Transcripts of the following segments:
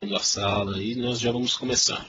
Da sala e nós já vamos começar.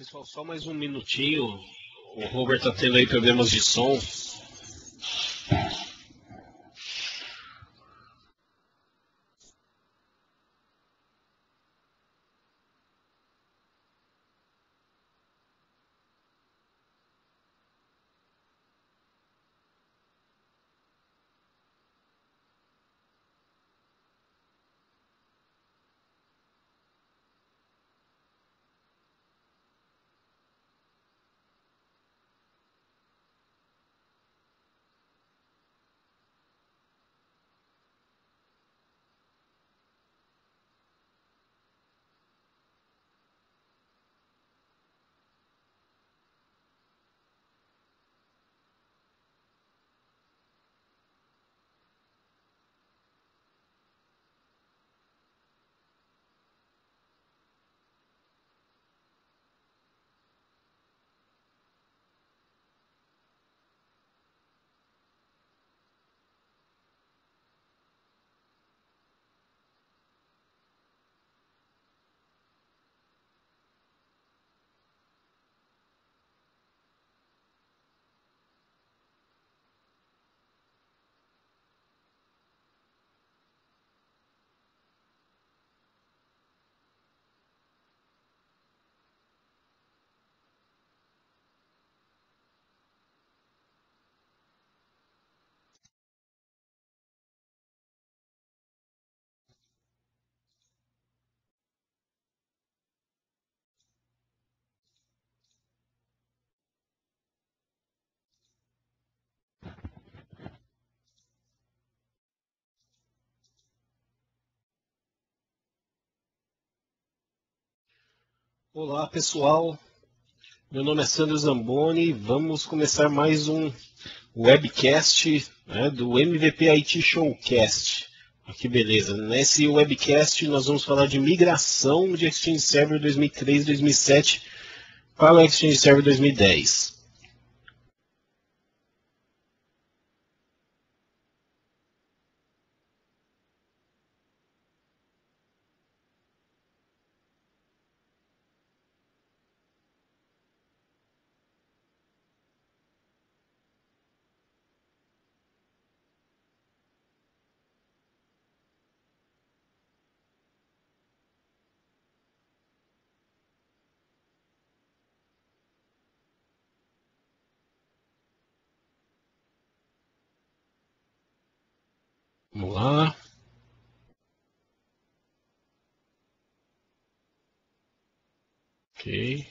Pessoal, só mais um minutinho. O Robert está tendo aí problemas de som. Olá, pessoal. Meu nome é Sandro Zamboni. Vamos começar mais um webcast, né, do MVP IT Showcast. Que beleza. Nesse webcast nós vamos falar de migração de Exchange Server 2003 e 2007 para o Exchange Server 2010. Vamos lá. Ok.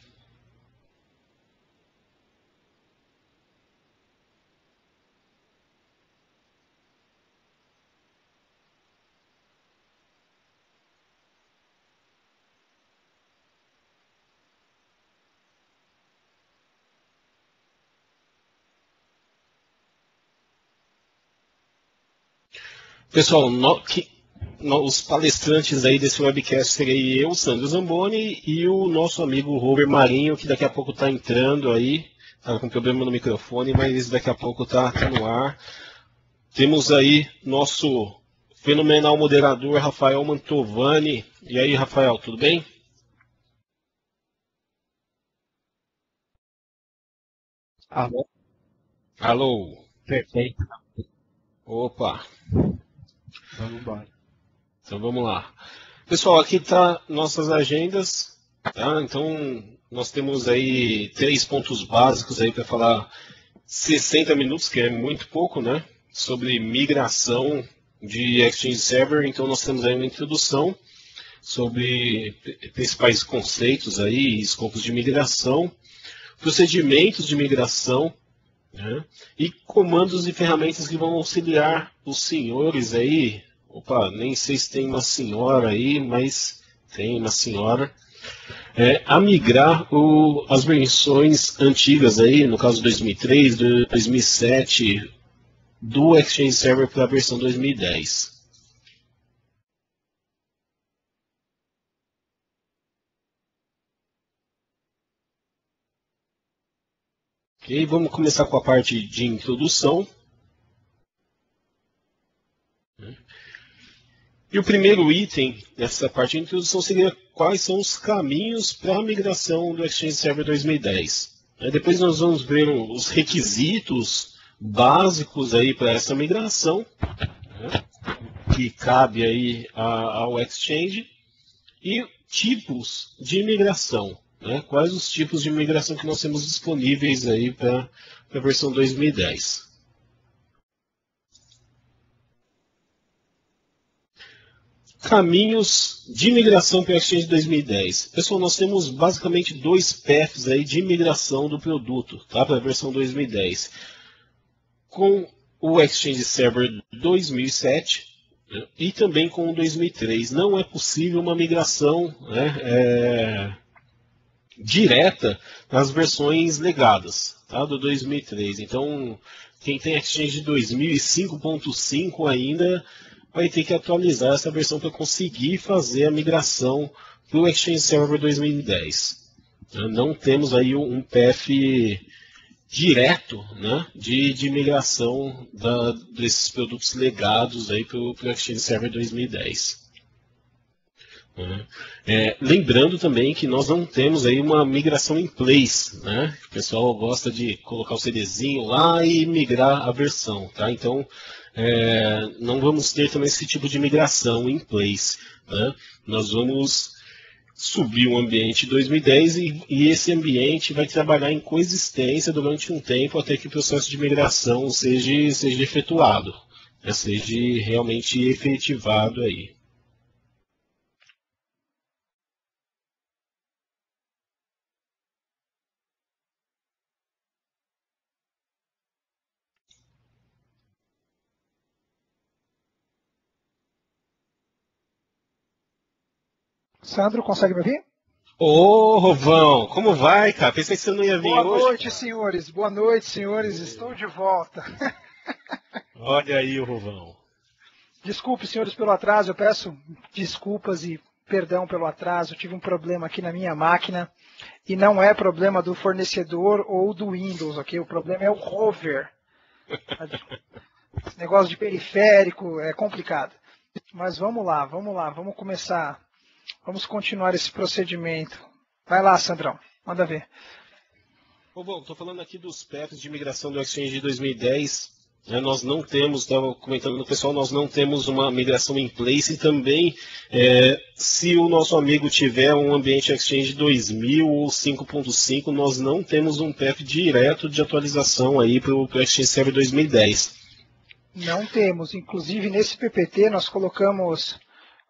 Pessoal, os palestrantes aí desse webcast serei eu, Sandro Zamboni, e o nosso amigo Robert Marinho, que daqui a pouco está entrando aí. Está com problema no microfone, mas daqui a pouco está no ar. Temos aí nosso fenomenal moderador, Rafael Mantovani. E aí, Rafael, tudo bem? Alô? Alô. Perfeito. Opa. Vamos embora. Então vamos lá. Pessoal, aqui tá nossas agendas, tá? Então nós temos aí 3 pontos básicos aí para falar 60 minutos, que é muito pouco, né? Sobre migração de Exchange Server. Então nós temos aí uma introdução sobre principais conceitos aí, escopos de migração, procedimentos de migração, né? E comandos e ferramentas que vão auxiliar os senhores aí. Opa, nem sei se tem uma senhora aí, mas tem uma senhora. A migrar as versões antigas aí, no caso 2003, 2007, do Exchange Server para a versão 2010. Ok, vamos começar com a parte de introdução. E o primeiro item dessa parte de introdução seria quais são os caminhos para a migração do Exchange Server 2010. Depois nós vamos ver os requisitos básicos aí para essa migração, né, que cabe aí ao Exchange, e tipos de migração. Né, quais os tipos de migração que nós temos disponíveis aí para a versão 2010. Caminhos de migração para o Exchange 2010. Pessoal, nós temos basicamente 2 paths aí de migração do produto, tá? Para a versão 2010. Com o Exchange Server 2007, né, e também com o 2003. Não é possível uma migração, né, direta nas versões legadas, tá? Do 2003. Então, quem tem Exchange 2005.5 ainda vai ter que atualizar essa versão para conseguir fazer a migração para o Exchange Server 2010. Não temos aí um path direto, né, de migração desses produtos legados para o Exchange Server 2010. Lembrando também que nós não temos aí uma migração em place, né? O pessoal gosta de colocar o CDzinho lá e migrar a versão, tá? Então, não vamos ter também esse tipo de migração em place, né? Nós vamos subir um ambiente 2010 e esse ambiente vai trabalhar em coexistência durante um tempo até que o processo de migração seja efetuado, né? Seja realmente efetivado aí. Sandro, consegue me ouvir? Ô, Rovão, como vai, cara? Pensei que você não ia vir Boa hoje. noite, senhores. Boa noite, senhores. Estou de volta. Olha aí o Rovão. Desculpe, senhores, pelo atraso. Eu peço desculpas e perdão pelo atraso. Eu tive um problema aqui na minha máquina e não é problema do fornecedor ou do Windows, ok? O problema é o Rover. Esse negócio de periférico é complicado. Mas vamos lá, vamos começar. Vamos continuar esse procedimento. Vai lá, Sandrão, manda ver. Rovão, estou falando aqui dos paths de migração do Exchange de 2010. Nós não temos, estava comentando no pessoal, nós não temos uma migração em place e também, se o nosso amigo tiver um ambiente Exchange 2000 ou 5.5, nós não temos um path direto de atualização aí para o Exchange Server 2010. Não temos. Inclusive, nesse PPT, nós colocamos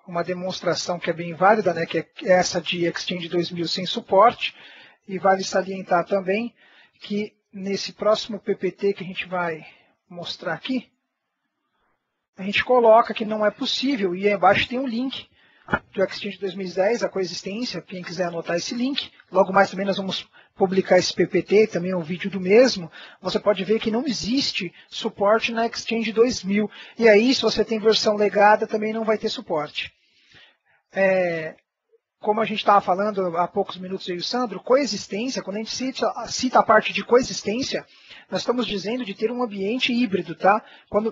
uma demonstração que é bem válida, né, que é essa de Exchange 2000 sem suporte. E vale salientar também que nesse próximo PPT que a gente vai mostrar aqui, a gente coloca que não é possível, e aí embaixo tem um link do Exchange 2010, a coexistência, quem quiser anotar esse link. Logo mais também nós vamos publicar esse PPT, também um vídeo do mesmo. Você pode ver que não existe suporte na Exchange 2000. E aí, se você tem versão legada, também não vai ter suporte. Como a gente estava falando há poucos minutos aí, o Sandro, coexistência, quando a gente cita a parte de coexistência, nós estamos dizendo de ter um ambiente híbrido, tá?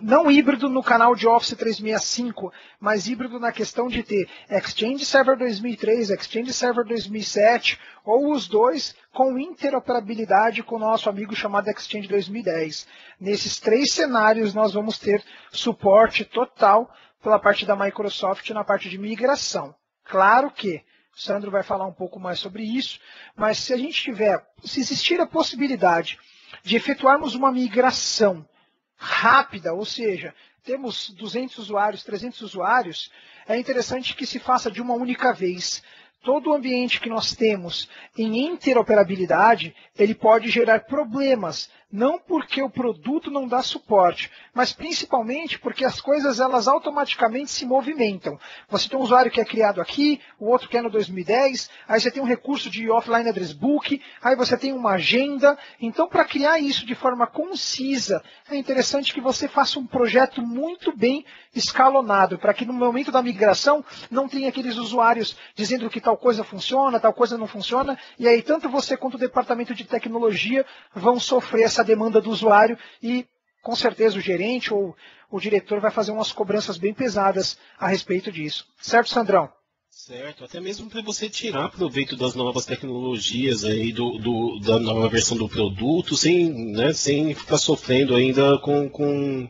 Não híbrido no canal de Office 365, mas híbrido na questão de ter Exchange Server 2003, Exchange Server 2007, ou os dois com interoperabilidade com o nosso amigo chamado Exchange 2010. Nesses três cenários nós vamos ter suporte total pela parte da Microsoft na parte de migração. Claro que o Sandro vai falar um pouco mais sobre isso, mas se existir a possibilidade de efetuarmos uma migração rápida, ou seja, temos 200 usuários, 300 usuários, é interessante que se faça de uma única vez. Todo o ambiente que nós temos em interoperabilidade, ele pode gerar problemas, não porque o produto não dá suporte, mas principalmente porque as coisas elas automaticamente se movimentam. Você tem um usuário que é criado aqui, o outro que é no 2010, aí você tem um recurso de offline address book, aí você tem uma agenda. Então, para criar isso de forma concisa, é interessante que você faça um projeto muito bem escalonado, para que no momento da migração não tenha aqueles usuários dizendo que tal coisa funciona, tal coisa não funciona, e aí tanto você quanto o departamento de tecnologia vão sofrer essa demanda do usuário e com certeza o gerente ou o diretor vai fazer umas cobranças bem pesadas a respeito disso. Certo, Sandrão? Certo, até mesmo para você tirar proveito das novas tecnologias aí da nova versão do produto, sem ficar sofrendo ainda com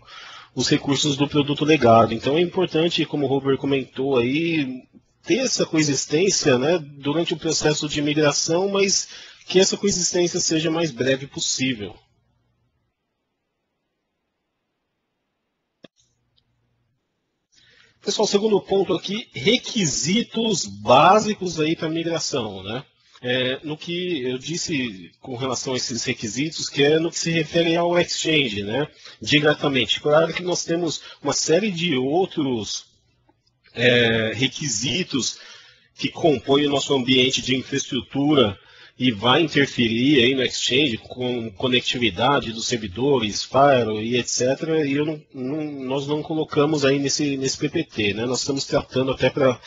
os recursos do produto legado. Então é importante, como o Robert comentou aí, ter essa coexistência, né, durante o processo de migração, mas que essa coexistência seja mais breve possível. Pessoal, segundo ponto aqui, requisitos básicos aí para migração, né? No que eu disse com relação a esses requisitos, que é no que se refere ao Exchange, né? Diretamente. Claro que nós temos uma série de outros requisitos que compõem o nosso ambiente de infraestrutura e vai interferir aí no Exchange com conectividade dos servidores, firewall e etc. E nós não colocamos aí nesse PPT, né? Nós estamos tratando até para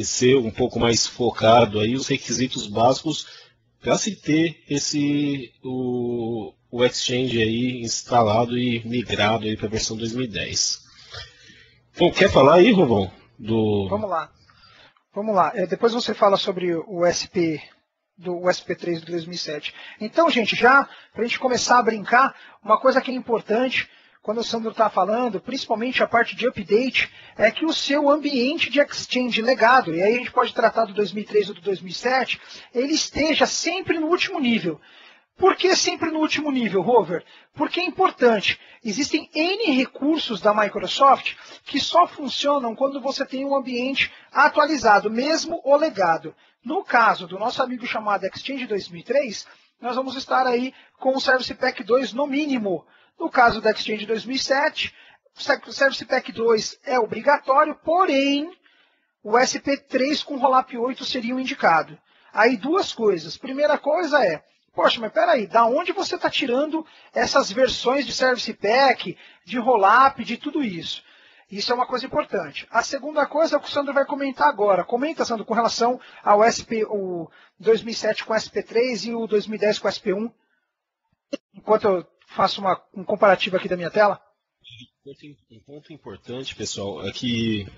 ser um pouco mais focado aí os requisitos básicos para se ter o Exchange aí instalado e migrado aí para a versão 2010. Bom, quer falar aí, Rovão? Vamos lá. Depois você fala sobre o SP3 do 2007. Então, gente, já para a gente começar a brincar, uma coisa que é importante, quando o Sandro está falando, principalmente a parte de update, é que o seu ambiente de Exchange legado, e aí a gente pode tratar do 2003 ou do 2007, ele esteja sempre no último nível. Por que sempre no último nível, Rover? Porque é importante. Existem N recursos da Microsoft que só funcionam quando você tem um ambiente atualizado, mesmo o legado. No caso do nosso amigo chamado Exchange 2003, nós vamos estar aí com o Service Pack 2 no mínimo. No caso do Exchange 2007, o Service Pack 2 é obrigatório, porém, o SP3 com Rollup 8 seria o indicado. Aí duas coisas. Primeira coisa é, poxa, mas peraí, da onde você está tirando essas versões de Service Pack, de Rollup, de tudo isso? Isso é uma coisa importante. A segunda coisa é o que o Sandro vai comentar agora. Comenta, Sandro, com relação ao o 2007 com SP3 e o 2010 com SP1. Enquanto eu faço um comparativo aqui da minha tela. Um ponto importante, pessoal, é que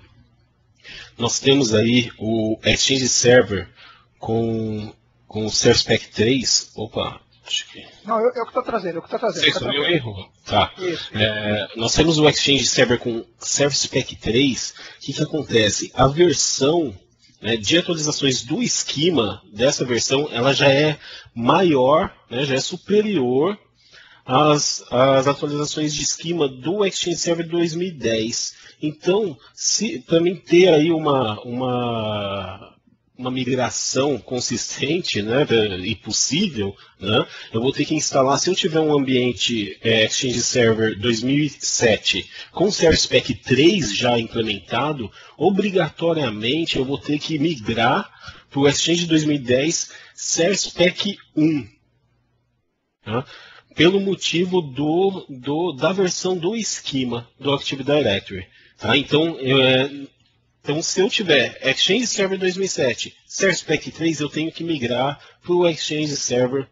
nós temos aí o Exchange Server com o Service Pack 3. Opa, acho que... Não, eu que estou trazendo, Isso, meu erro. Tá. Nós temos o Exchange Server com Service Pack 3. O que acontece? A versão, né, de atualizações do esquema dessa versão, ela já é maior, né, já é superior às atualizações de esquema do Exchange Server 2010. Então, para mim ter aí uma migração consistente, né, e possível, né, eu vou ter que instalar, se eu tiver um ambiente Exchange Server 2007 com Service Pack 3 já implementado, obrigatoriamente eu vou ter que migrar para o Exchange 2010 Service Pack 1. Tá? Pelo motivo da versão do esquema do Active Directory. Tá? Então, se eu tiver Exchange Server 2007, Service Pack 3, eu tenho que migrar para o Exchange Server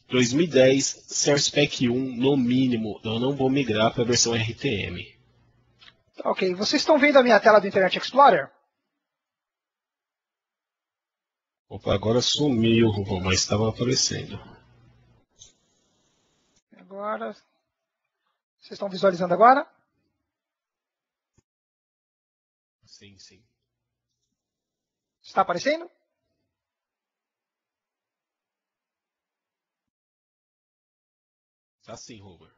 2010, Service Pack 1 no mínimo. Eu não vou migrar para a versão RTM. Ok, vocês estão vendo a minha tela do Internet Explorer? Opa, agora sumiu, mas estava aparecendo. Agora, vocês estão visualizando agora? Sim, sim. Está aparecendo? Tá sim, Robert.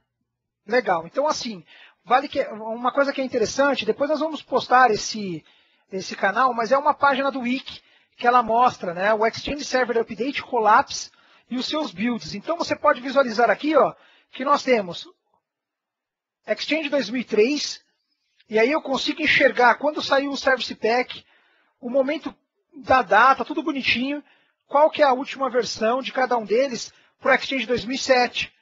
Legal. Então, assim, vale que uma coisa que é interessante, depois nós vamos postar esse canal, mas é uma página do Wiki que ela mostra, né, o Exchange Server Update, Collapse e os seus builds. Então, você pode visualizar aqui, ó, que nós temos Exchange 2003, e aí eu consigo enxergar quando saiu o Service Pack, o momento da data, tudo bonitinho, qual que é a última versão de cada um deles para o Exchange 2007,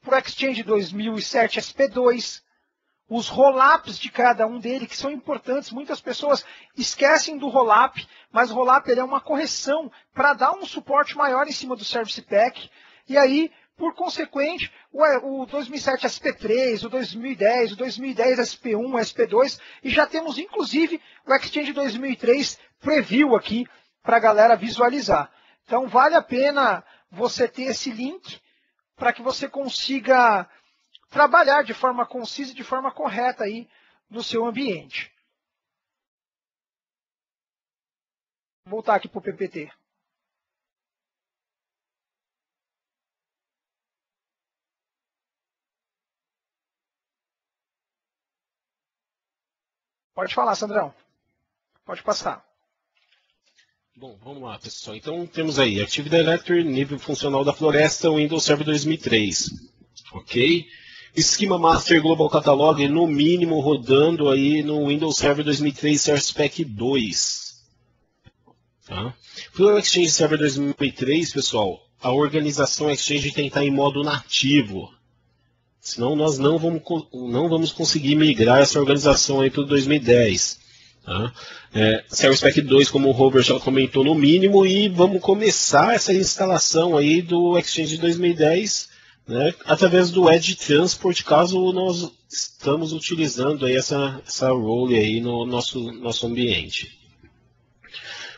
para o Exchange 2007 SP2, os rollups de cada um deles, que são importantes. Muitas pessoas esquecem do rollup, mas o rollup ele é uma correção para dar um suporte maior em cima do Service Pack, e aí, por consequente, o 2007 SP3, o 2010, o 2010 SP1, SP2, e já temos inclusive o Exchange 2003 Preview aqui para a galera visualizar. Então vale a pena você ter esse link para que você consiga trabalhar de forma concisa e de forma correta aí no seu ambiente. Vou voltar aqui para o PPT. Pode falar, Sandrão. Pode passar. Bom, vamos lá, pessoal. Então, temos aí Active Directory, nível funcional da floresta, Windows Server 2003. Ok? Schema Master Global Catalog, no mínimo, rodando aí no Windows Server 2003 Service Pack 2. Tá? Para o Exchange Server 2003, pessoal, a organização Exchange tem que estar em modo nativo. Senão nós não vamos conseguir migrar essa organização aí para o 2010. Tá? Service Pack 2, como o Robert já comentou, no mínimo, e vamos começar essa instalação aí do Exchange 2010, né, através do Edge Transport, caso nós estamos utilizando aí essa role aí no nosso ambiente.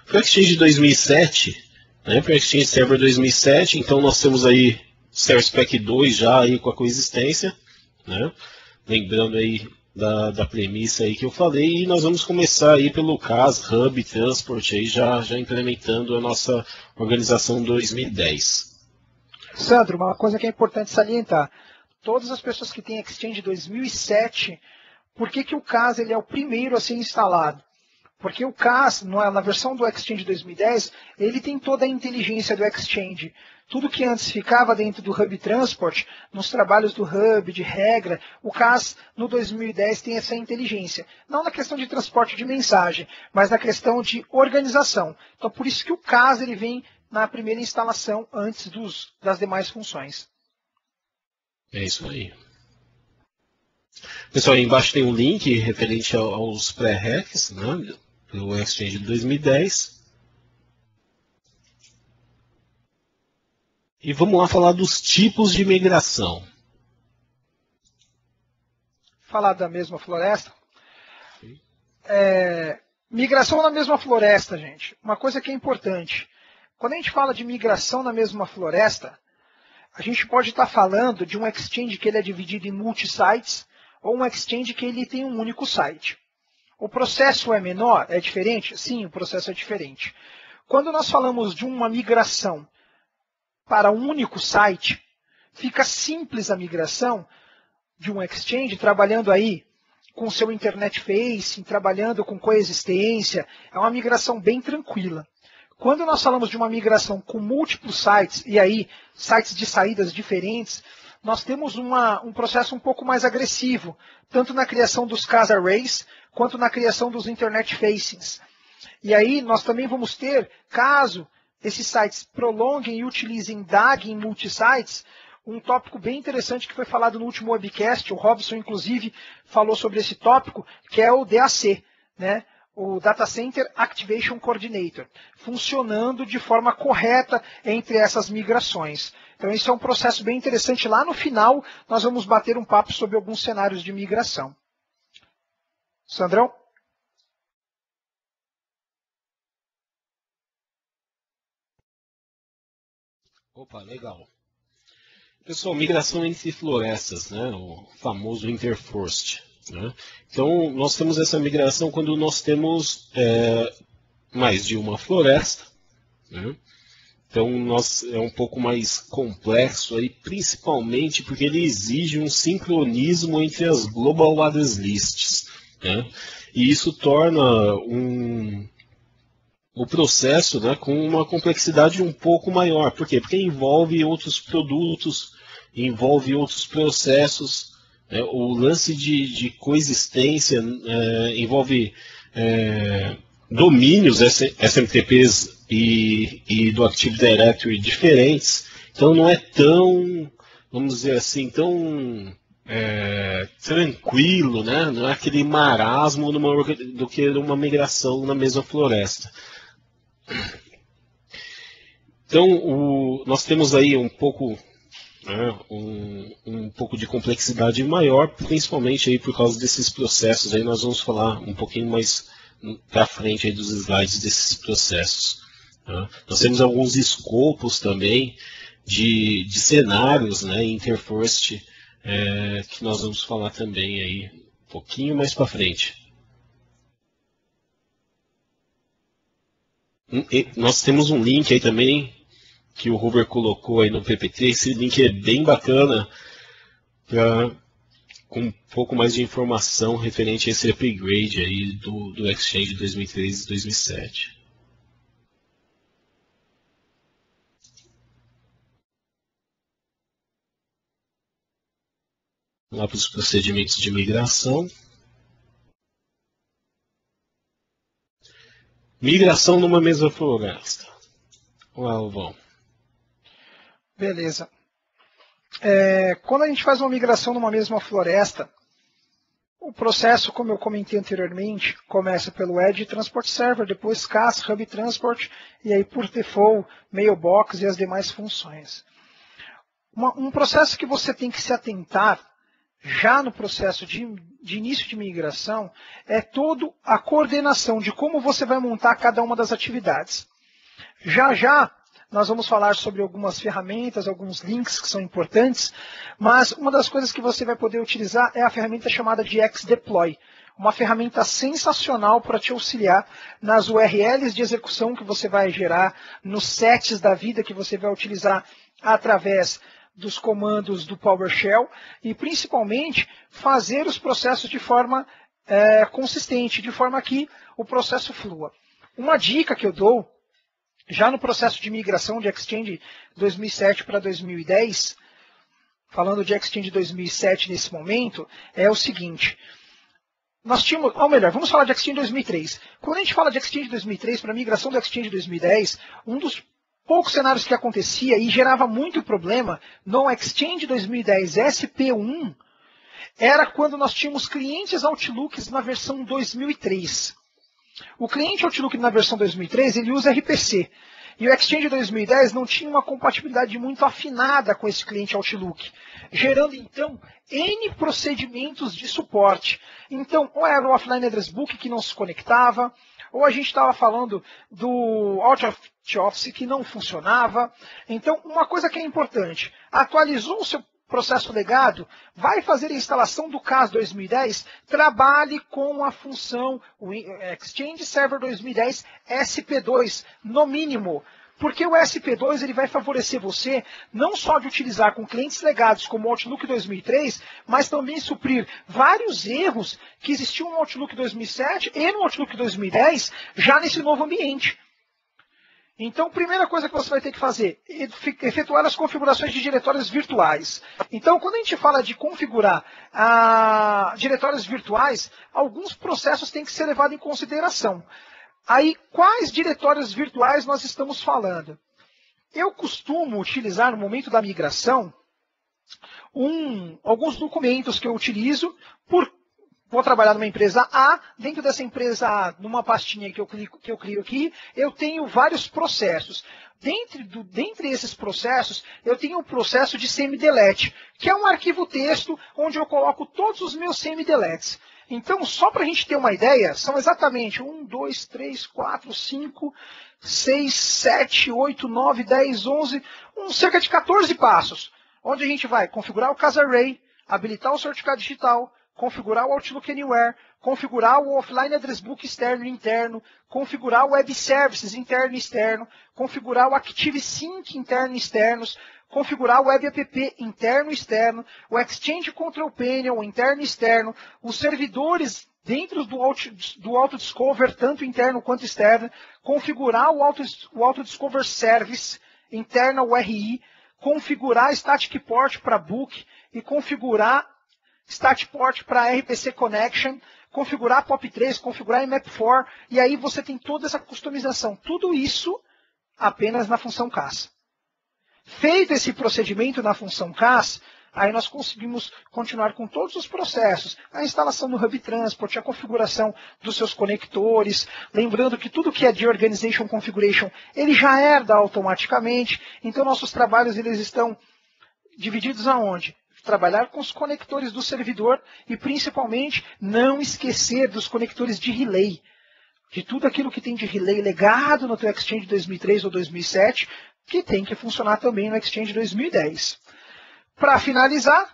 Para o Exchange 2007, né, para o Exchange Server 2007, então nós temos aí Service Pack 2 já aí com a coexistência, né? Lembrando aí da premissa aí que eu falei, e nós vamos começar aí pelo CAS, Hub, Transport, aí já implementando a nossa organização 2010. Sandro, uma coisa que é importante salientar, todas as pessoas que têm Exchange 2007, por que o CAS ele é o primeiro a ser instalado? Porque o CAS, na versão do Exchange 2010, ele tem toda a inteligência do Exchange. Tudo que antes ficava dentro do Hub Transport, nos trabalhos do Hub, de regra, o CAS no 2010 tem essa inteligência. Não na questão de transporte de mensagem, mas na questão de organização. Então, por isso que o CAS ele vem na primeira instalação antes das demais funções. É isso aí. Pessoal, aí embaixo tem um link referente aos pré-recs, né, do Exchange de 2010. E vamos lá falar dos tipos de migração. Falar da mesma floresta? Migração na mesma floresta, gente. Uma coisa que é importante. Quando a gente fala de migração na mesma floresta, a gente pode estar falando de um exchange que ele é dividido em multi-sites ou um exchange que ele tem um único site. O processo é menor? É diferente? Sim, o processo é diferente. Quando nós falamos de uma migração para um único site, fica simples a migração de um exchange, trabalhando aí com seu internet facing, trabalhando com coexistência, é uma migração bem tranquila. Quando nós falamos de uma migração com múltiplos sites, e aí sites de saídas diferentes, nós temos um processo um pouco mais agressivo, tanto na criação dos CAS arrays, quanto na criação dos internet facings. E aí nós também vamos ter, caso esses sites prolonguem e utilizem DAG em multisites, um tópico bem interessante que foi falado no último webcast, o Robson inclusive falou sobre esse tópico, que é o DAC, né? O Data Center Activation Coordinator, funcionando de forma correta entre essas migrações. Então esse é um processo bem interessante. Lá no final nós vamos bater um papo sobre alguns cenários de migração. Sandrão? Opa, legal. Pessoal, migração entre florestas, né? O famoso interforest. Né? Então, nós temos essa migração quando nós temos mais de uma floresta. Né? Então, é um pouco mais complexo, aí, principalmente porque ele exige um sincronismo entre as Global Address Lists. Né? E isso torna o processo, né, com uma complexidade um pouco maior. Por quê? Porque envolve outros produtos, envolve outros processos. O lance de coexistência envolve domínios SMTPs e do Active Directory diferentes. Então não é tão, vamos dizer assim, tão tranquilo, né? Não é aquele marasmo do que uma migração na mesma floresta. Então, nós temos aí um pouco, né, um pouco de complexidade maior, principalmente aí por causa desses processos. Aí nós vamos falar um pouquinho mais para frente aí dos slides desses processos. Né? Nós temos alguns escopos também de cenários, né, interforest, que nós vamos falar também aí um pouquinho mais para frente. Nós temos um link aí também que o Hoover colocou aí no PPT. Esse link é bem bacana com um pouco mais de informação referente a esse upgrade aí do Exchange 2003 e 2007. Vamos lá para os procedimentos de migração. Migração numa mesma floresta. Vamos lá, Luvão. Beleza. Quando a gente faz uma migração numa mesma floresta, o processo, como eu comentei anteriormente, começa pelo Edge Transport Server, depois CAS, Hub Transport, e aí por default, Mailbox e as demais funções. Um processo que você tem que se atentar já no processo de início de migração é toda a coordenação de como você vai montar cada uma das atividades. Já nós vamos falar sobre algumas ferramentas, alguns links que são importantes, mas uma das coisas que você vai poder utilizar é a ferramenta chamada de Xdeploy, uma ferramenta sensacional para te auxiliar nas URLs de execução que você vai gerar, nos sets da vida que você vai utilizar através dos comandos do PowerShell e principalmente fazer os processos de forma consistente, de forma que o processo flua. Uma dica que eu dou, já no processo de migração de Exchange 2007 para 2010, falando de Exchange 2007 nesse momento, é o seguinte. Nós tínhamos, ou melhor, vamos falar de Exchange 2003. Quando a gente fala de Exchange 2003 para a migração do Exchange 2010, um dos poucos cenários que acontecia e gerava muito problema no Exchange 2010 SP1 era quando nós tínhamos clientes Outlooks na versão 2003. O cliente Outlook na versão 2003 ele usa RPC. E o Exchange 2010 não tinha uma compatibilidade muito afinada com esse cliente Outlook, gerando então N procedimentos de suporte. Então, ou era o Offline Address Book que não se conectava, ou a gente estava falando do Out of Office que não funcionava. Então, uma coisa que é importante, atualizou o seu processo legado, vai fazer a instalação do CAS 2010, trabalhe com a função Exchange Server 2010 SP2, no mínimo. Porque o SP2 ele vai favorecer você não só de utilizar com clientes legados como o Outlook 2003, mas também suprir vários erros que existiam no Outlook 2007 e no Outlook 2010 já nesse novo ambiente. Então, primeira coisa que você vai ter que fazer, efetuar as configurações de diretórios virtuais. Então, quando a gente fala de configurar diretórios virtuais, alguns processos têm que ser levados em consideração. Aí, quais diretórios virtuais nós estamos falando? Eu costumo utilizar no momento da migração alguns documentos que eu utilizo vou trabalhar numa empresa A, dentro dessa empresa A, numa pastinha que eu crio aqui, eu tenho vários processos. Dentre esses processos, eu tenho um processo de semi-delete, que é um arquivo texto onde eu coloco todos os meus semi-deletes. Então, só para a gente ter uma ideia, são exatamente 1, 2, 3, 4, 5, 6, 7, 8, 9, 10, 11, cerca de 14 passos, onde a gente vai configurar o CAS Array, habilitar o certificado digital, configurar o Outlook Anywhere, configurar o Offline Address Book externo e interno, configurar o Web Services interno e externo, configurar o Active Sync interno e externos, configurar o Web App interno e externo, o Exchange Control Panel interno e externo, os servidores dentro do Autodiscover, tanto interno quanto externo, configurar o Autodiscover Service interno ao RI, configurar Static Port para Book e configurar Statport para RPC Connection, configurar POP3, configurar IMAP4, e aí você tem toda essa customização. Tudo isso apenas na função CAS. Feito esse procedimento na função CAS, aí nós conseguimos continuar com todos os processos. A instalação do Hub Transport, a configuração dos seus conectores. Lembrando que tudo que é de Organization Configuration, ele já herda automaticamente. Então nossos trabalhos eles estão divididos aonde? Trabalhar com os conectores do servidor e, principalmente, não esquecer dos conectores de relay. De tudo aquilo que tem de relay legado no teu Exchange 2003 ou 2007, que tem que funcionar também no Exchange 2010. Para finalizar,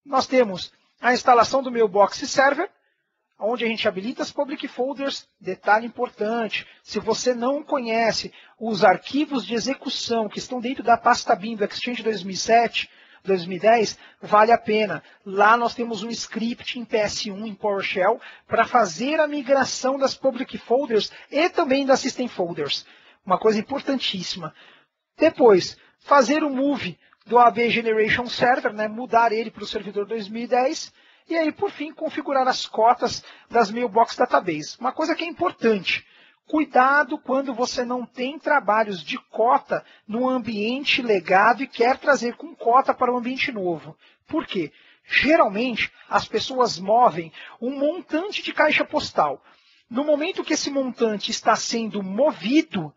nós temos a instalação do Mailbox Server, onde a gente habilita as public folders. Detalhe importante, se você não conhece os arquivos de execução que estão dentro da pasta bin do Exchange 2007, 2010, vale a pena. Lá nós temos um script em PS1, em PowerShell, para fazer a migração das public folders e também das system folders. Uma coisa importantíssima. Depois, fazer o move do AB Generation Server, né, mudar ele para o servidor 2010, e aí, por fim, configurar as cotas das Mailbox Database. Uma coisa que é importante. Cuidado quando você não tem trabalhos de cota no ambiente legado e quer trazer com cota para o ambiente novo. Por quê? Geralmente, as pessoas movem um montante de caixa postal. No momento que esse montante está sendo movido,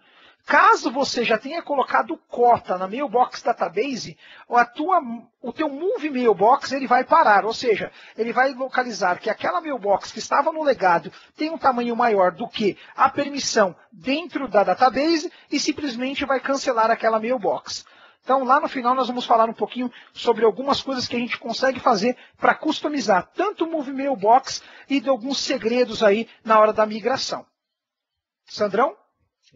caso você já tenha colocado cota na Mailbox Database, o teu Move Mailbox ele vai parar, ou seja, ele vai localizar que aquela Mailbox que estava no legado tem um tamanho maior do que a permissão dentro da database e simplesmente vai cancelar aquela Mailbox. Então, lá no final, nós vamos falar um pouquinho sobre algumas coisas que a gente consegue fazer para customizar tanto o Move Mailbox e de alguns segredos aí na hora da migração. Sandrão?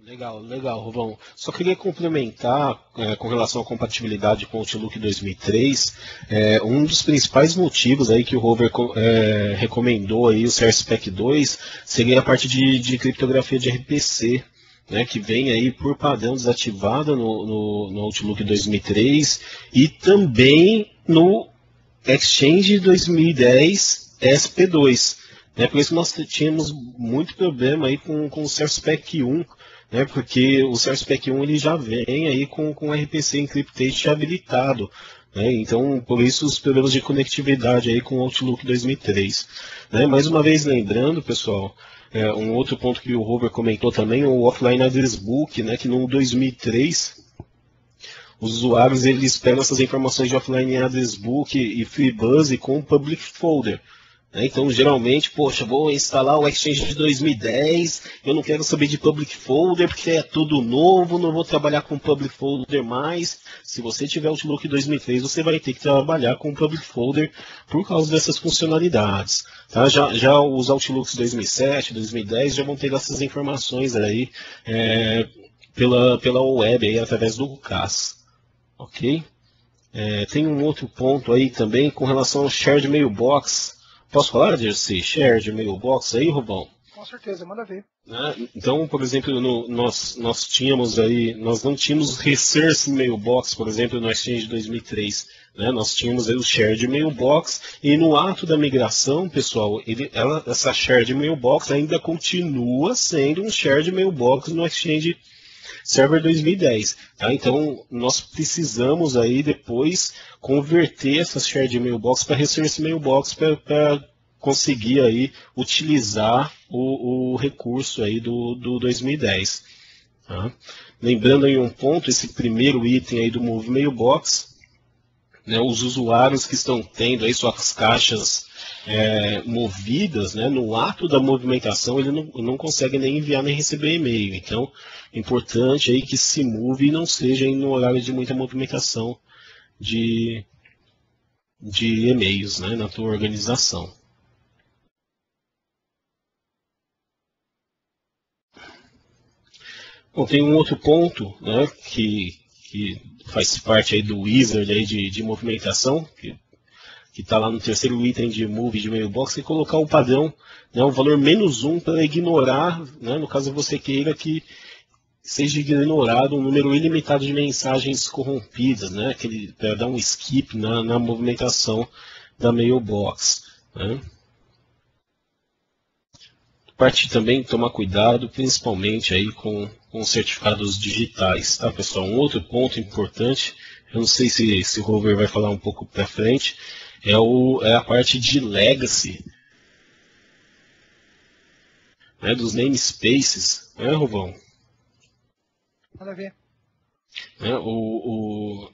Legal, legal, Rubão. Só queria complementar com relação à compatibilidade com o Outlook 2003. Um dos principais motivos aí que o Rover recomendou aí o CRSpec 2 seria a parte de criptografia de RPC, né, que vem aí por padrão desativada no Outlook 2003 e também no Exchange 2010 SP2. Né, por isso nós tínhamos muito problema aí com o CRSpec 1, né, porque o CRSpec 1 ele já vem aí com RPC Encrypted habilitado. Né, então, por isso os problemas de conectividade aí com o Outlook 2003. Né, mais uma vez lembrando, pessoal, um outro ponto que o Robert comentou também, o Offline Address Book, né, que no 2003 os usuários eles pegam essas informações de Offline Address Book e FreeBSD com o Public Folder. Então, geralmente, poxa, vou instalar o Exchange de 2010, eu não quero saber de Public Folder, porque é tudo novo, não vou trabalhar com Public Folder mais. Se você tiver o Outlook 2003, você vai ter que trabalhar com Public Folder por causa dessas funcionalidades. Tá? Já os Outlooks 2007, 2010 já vão ter essas informações aí pela web, aí, através do CAS. Ok? Tem um outro ponto aí também com relação ao Shared Mailbox. Posso falar desse Shared Mailbox aí, Rubão? Com certeza, manda ver. Então, por exemplo, nós não tínhamos Resource Mailbox, por exemplo, no Exchange 2003. Né? Nós tínhamos aí o Shared Mailbox e no ato da migração, pessoal, essa Shared Mailbox ainda continua sendo um Shared Mailbox no Exchange Server 2010. Tá? Então, nós precisamos aí depois converter essas Shared Mailbox para Resource Mailbox para conseguir aí utilizar o recurso aí do 2010. Tá? Lembrando aí um ponto, esse primeiro item aí do Move Mailbox, né, os usuários que estão tendo aí suas caixas movidas, né, no ato da movimentação, ele não consegue nem enviar nem receber e-mail. Então, é importante aí que se move e não seja aí no horário de muita movimentação de e-mails, né, na tua organização. Bom, tem um outro ponto, né, que faz parte aí do wizard aí de movimentação, que está lá no terceiro item de Move de Mailbox, e colocar o padrão, né, o valor -1 para ignorar, né, no caso você queira que seja ignorado um número ilimitado de mensagens corrompidas, né, para dar um skip na movimentação da Mailbox. Né. Parte também tomar cuidado, principalmente aí com certificados digitais, tá, pessoal? Um outro ponto importante, eu não sei se o Rover vai falar um pouco para frente, é a parte de legacy, né, dos namespaces, né, Rubão? Manda ver.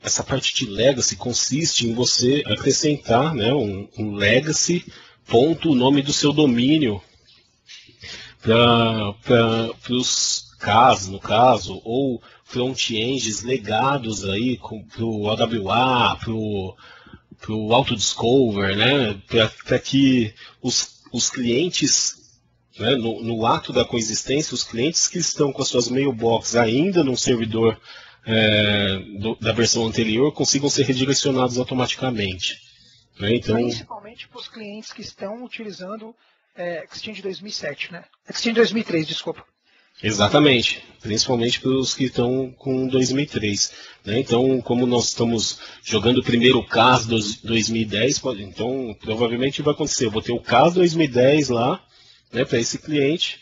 Essa parte de legacy consiste em você acrescentar, né, um legacy ponto o nome do seu domínio para os CAS, no caso, ou front-ends legados aí para o AWA, para o Autodiscover, né, para que os clientes, né, no ato da coexistência, os clientes que estão com as suas mailbox ainda num servidor da versão anterior consigam ser redirecionados automaticamente. Né, então, principalmente para os clientes que estão utilizando Exchange 2007, né? Exchange 2003, desculpa. Exatamente, principalmente para os que estão com 2003. Né? Então, como nós estamos jogando o primeiro CAS 2010, então provavelmente vai acontecer. Eu vou ter o CAS 2010 lá, né, para esse cliente,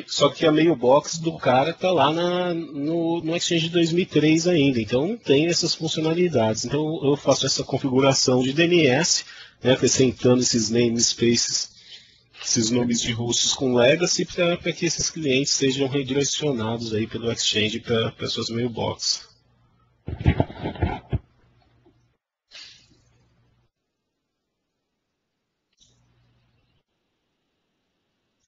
só que a mailbox do cara está lá no Exchange 2003 ainda. Então, não tem essas funcionalidades. Então, eu faço essa configuração de DNS, né, acrescentando esses namespaces, esses nomes de hosts com legacy, para que esses clientes sejam redirecionados aí pelo Exchange para suas mailbox.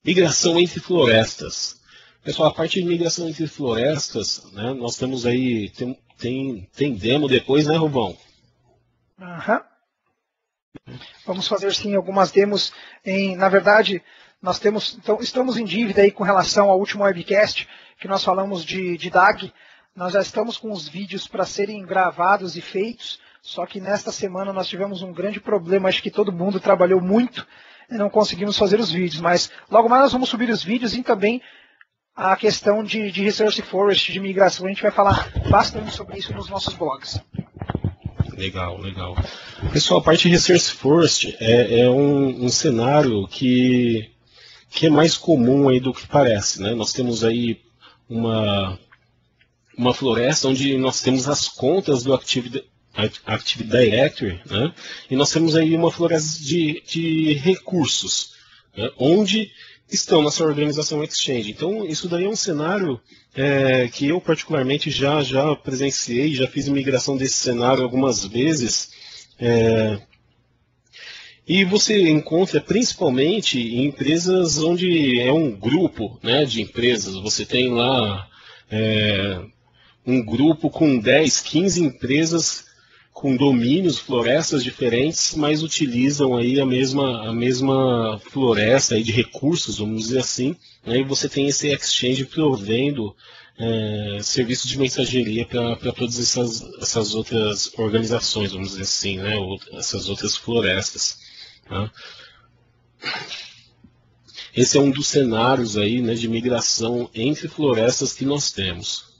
Migração entre florestas. Pessoal, a parte de migração entre florestas, né, nós temos aí, tem demo depois, né, Rubão? Vamos fazer sim algumas demos. Na verdade, Então, estamos em dívida aí com relação ao último webcast que nós falamos de DAG. Nós já estamos com os vídeos para serem gravados e feitos, só que nesta semana nós tivemos um grande problema, acho que todo mundo trabalhou muito e não conseguimos fazer os vídeos, mas logo mais nós vamos subir os vídeos e também a questão de Resource Forest, de migração, a gente vai falar bastante sobre isso nos nossos blogs. Legal, legal. Pessoal, a parte de Resource Forest é um cenário que é mais comum aí do que parece, né? Nós temos aí uma floresta onde nós temos as contas do Active Directory, né? E nós temos aí uma floresta de recursos, né? Onde estão nessa organização Exchange. Então, isso daí é um cenário que eu particularmente já presenciei, já fiz migração desse cenário algumas vezes. E você encontra principalmente em empresas onde é um grupo, né, de empresas. Você tem lá um grupo com 10, 15 empresas com domínios, florestas diferentes, mas utilizam aí a mesma floresta aí de recursos, vamos dizer assim, né, e você tem esse exchange provendo serviços de mensageria para todas essas outras organizações, vamos dizer assim, né, essas outras florestas. Tá? Esse é um dos cenários aí, né, de migração entre florestas que nós temos.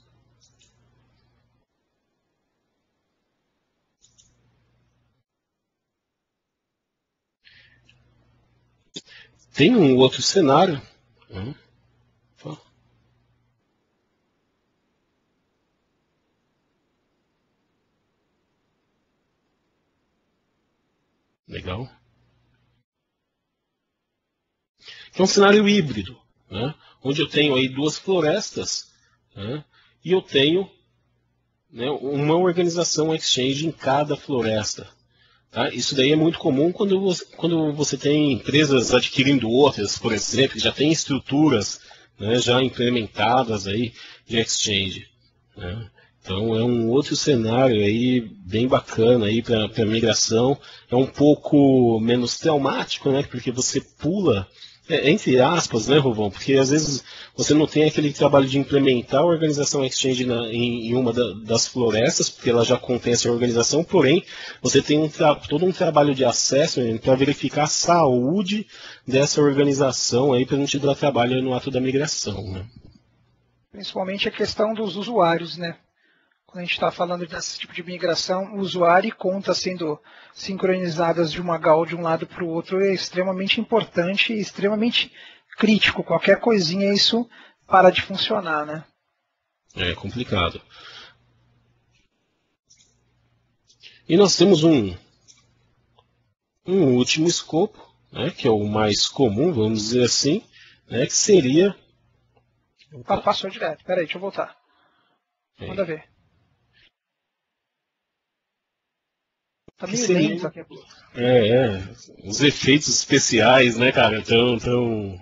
Tem um outro cenário. Legal. Que é um cenário híbrido, né? Onde eu tenho aí duas florestas, né? E eu tenho, né, uma organização Exchange em cada floresta. Tá? Isso daí é muito comum quando você tem empresas adquirindo outras, por exemplo, que já tem estruturas, né, já implementadas aí de Exchange. Né? Então é um outro cenário aí bem bacana aí para migração. É um pouco menos traumático, né, porque você pula, entre aspas, né, Rovão? Porque às vezes você não tem aquele trabalho de implementar a organização Exchange em uma das florestas, porque ela já contém essa organização, porém você tem todo um trabalho de acesso para verificar a saúde dessa organização aí para não te dar trabalho no ato da migração. Né? Principalmente a questão dos usuários, né? Quando a gente está falando desse tipo de migração, o usuário e conta sendo sincronizadas de uma GAL de um lado para o outro é extremamente importante e extremamente crítico. Qualquer coisinha isso para de funcionar, né? É complicado. E nós temos um último escopo, né, que é o mais comum, vamos dizer assim, né, que seria... Passou direto. Peraí, deixa eu voltar. Manda ver. Tá meio lento aqui. Os efeitos especiais, né, cara, estão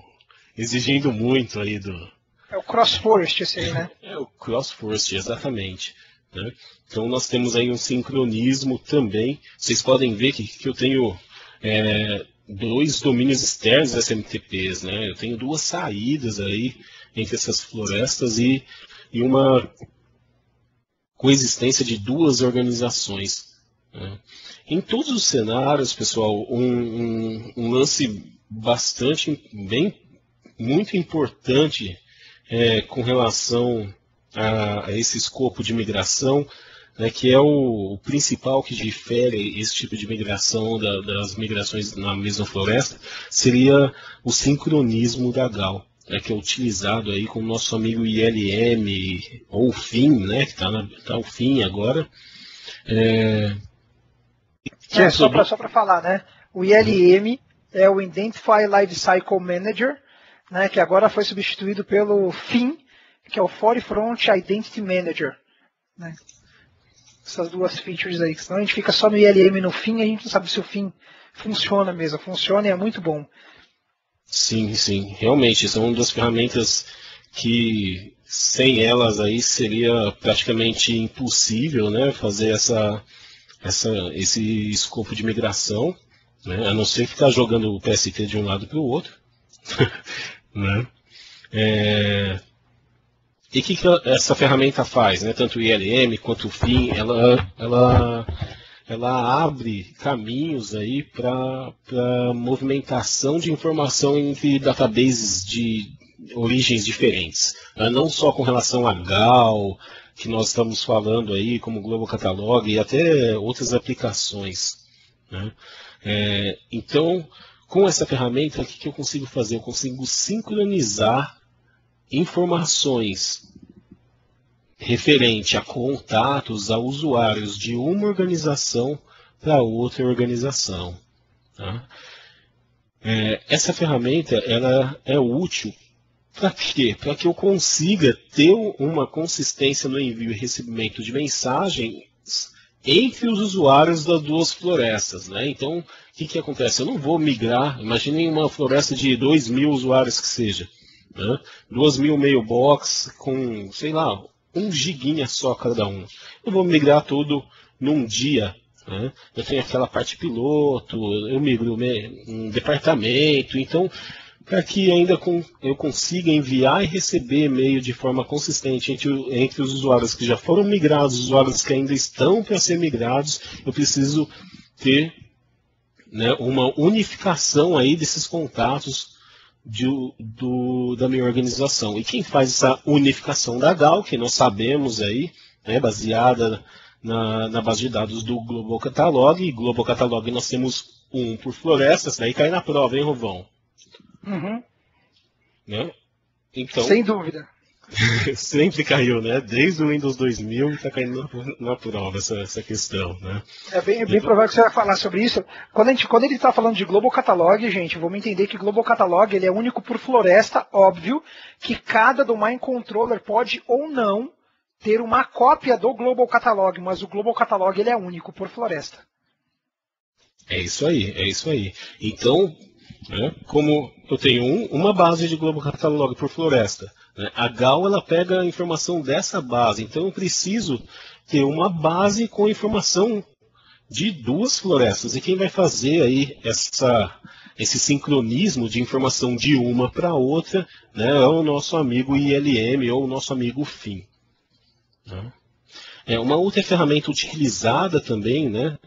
exigindo muito aí do... É o Cross Forest esse aí, né? É o Cross Forest, exatamente. Né? Então nós temos aí um sincronismo também. Vocês podem ver que eu tenho dois domínios externos SMTPs, né? Eu tenho duas saídas aí entre essas florestas e uma coexistência de duas organizações. Né? Em todos os cenários, pessoal, um lance muito importante com relação a esse escopo de migração, né, que é o principal que difere esse tipo de migração das migrações na mesma floresta, seria o sincronismo da GAL, né, que é utilizado aí com o nosso amigo ILM, ou FIM, né, que está o FIM agora. Só para falar, né? O ILM é o Identify Lifecycle Manager, né, que agora foi substituído pelo FIM, que é o Forefront Identity Manager. Né? Essas duas features aí, senão a gente fica só no ILM e no FIM, a gente não sabe se o FIM funciona mesmo. Funciona e é muito bom. Sim, sim. Realmente, são uma das ferramentas que sem elas aí seria praticamente impossível, né, fazer esse escopo de migração, né, a não ser ficar jogando o PST de um lado para o outro. Né? E o que essa ferramenta faz? Né? Tanto o ILM quanto o FIM, ela abre caminhos aí para movimentação de informação entre databases de origens diferentes. Não só com relação a GAL, que nós estamos falando aí, como Global Catalog, e até outras aplicações. Né? Então, com essa ferramenta, o que eu consigo fazer? Eu consigo sincronizar informações referente a contatos, a usuários de uma organização para outra organização. Tá? Essa ferramenta ela é útil para quê? Para que eu consiga ter uma consistência no envio e recebimento de mensagens entre os usuários das duas florestas. Né? Então, o que acontece? Eu não vou migrar, imaginem uma floresta de 2.000 usuários que seja. Né? 2.000 mailbox com, sei lá, 1 giguinha só cada um. Eu vou migrar tudo num dia. Né? Eu tenho aquela parte piloto, eu migro um departamento, então para que ainda eu consiga enviar e receber e-mail de forma consistente entre os usuários que já foram migrados, os usuários que ainda estão para ser migrados, eu preciso ter, né, uma unificação aí desses contatos da minha organização. E quem faz essa unificação da GAL, que nós sabemos aí, né, baseada na base de dados do Global Catalog, e Global Catalog nós temos um por florestas, daí cai na prova, hein, Rovão? Uhum. Né? Então, sem dúvida. Sempre caiu, né? Desde o Windows 2000 está caindo na prova essa questão, né? É bem provável que você vai falar sobre isso. Quando ele está falando de Global Catalog, gente, vamos entender que Global Catalog ele é único por floresta, óbvio, que cada domain controller pode ou não ter uma cópia do Global Catalog, mas o Global Catalog ele é único por floresta. É isso aí. Então, né, como eu tenho uma base de Global Catalog por floresta, né, a GAL ela pega a informação dessa base, então eu preciso ter uma base com informação de 2 florestas. E quem vai fazer aí esse sincronismo de informação de uma para outra, né, é o nosso amigo ILM ou o nosso amigo FIM. Né? Uma outra ferramenta utilizada também, né,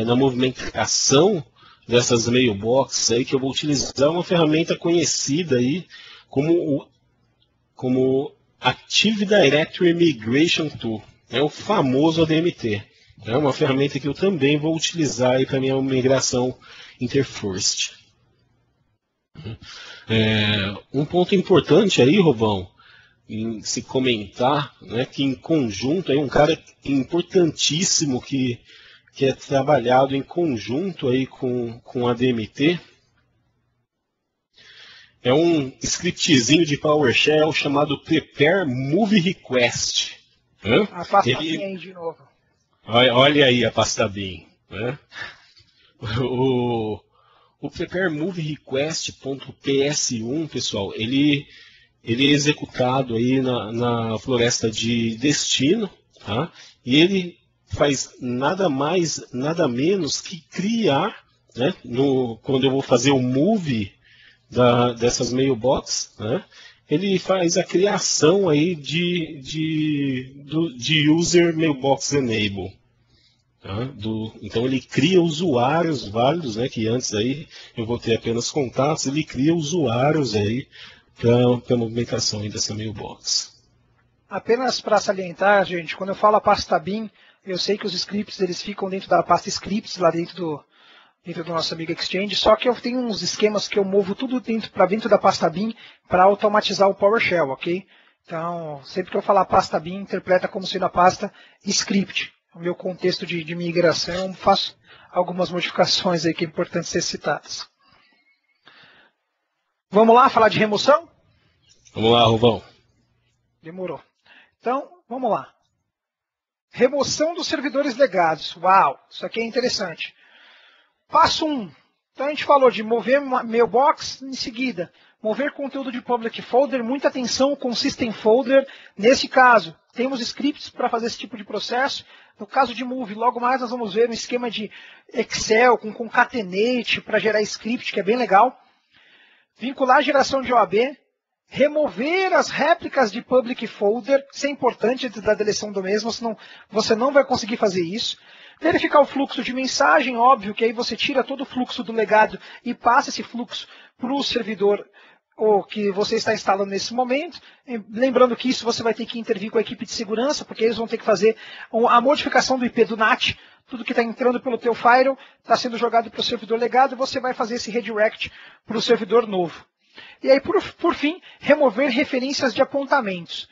na movimentação dessas mailboxes aí, que eu vou utilizar uma ferramenta conhecida aí como Active Directory Migration Tool, o famoso ADMT. É uma ferramenta que eu também vou utilizar aí para minha migração Interforced. Um ponto importante aí, Rovão, em se comentar, né, que em conjunto, aí um cara importantíssimo que é trabalhado em conjunto aí com a DMT, é um scriptzinho de PowerShell chamado Prepare Move Request. A pasta BIM aí de novo. Olha aí a pasta BIM. Né? O Prepare Move Request.ps1, pessoal, ele é executado aí na floresta de destino, tá? E ele faz nada mais, nada menos que criar, né, quando eu vou fazer o move dessas mailbox, né, ele faz a criação aí de user mailbox enable. Tá? Então ele cria usuários válidos, né, que antes aí eu vou ter apenas contatos, ele cria usuários aí para a movimentação aí dessa mailbox. Apenas para salientar, gente, quando eu falo a pasta BIM, eu sei que os scripts eles ficam dentro da pasta scripts, lá dentro do nosso amigo Exchange, só que eu tenho uns esquemas que eu movo tudo para dentro da pasta BIM para automatizar o PowerShell, ok? Então, sempre que eu falar pasta BIM, interpreta como sendo a pasta script. No meu contexto de migração, faço algumas modificações aí que é importante ser citadas. Vamos lá falar de remoção? Vamos lá, Rubão. Demorou. Então, vamos lá. Remoção dos servidores legados. Uau, isso aqui é interessante. Passo 1. Então a gente falou de mover mailbox, em seguida, mover conteúdo de public folder, muita atenção com system folder. Nesse caso, temos scripts para fazer esse tipo de processo. No caso de move, logo mais nós vamos ver um esquema de Excel com concatenate para gerar script, que é bem legal. vincular a geração de OAB, remover as réplicas de public folder, isso é importante antes da deleção do mesmo, senão você não vai conseguir fazer isso. Verificar o fluxo de mensagem, óbvio que aí você tira todo o fluxo do legado e passa esse fluxo para o servidor que você está instalando nesse momento. Lembrando que isso você vai ter que intervir com a equipe de segurança, porque eles vão ter que fazer a modificação do IP do NAT. Tudo que está entrando pelo teu firewall está sendo jogado para o servidor legado e você vai fazer esse redirect para o servidor novo. E aí, por fim, remover referências de apontamentos.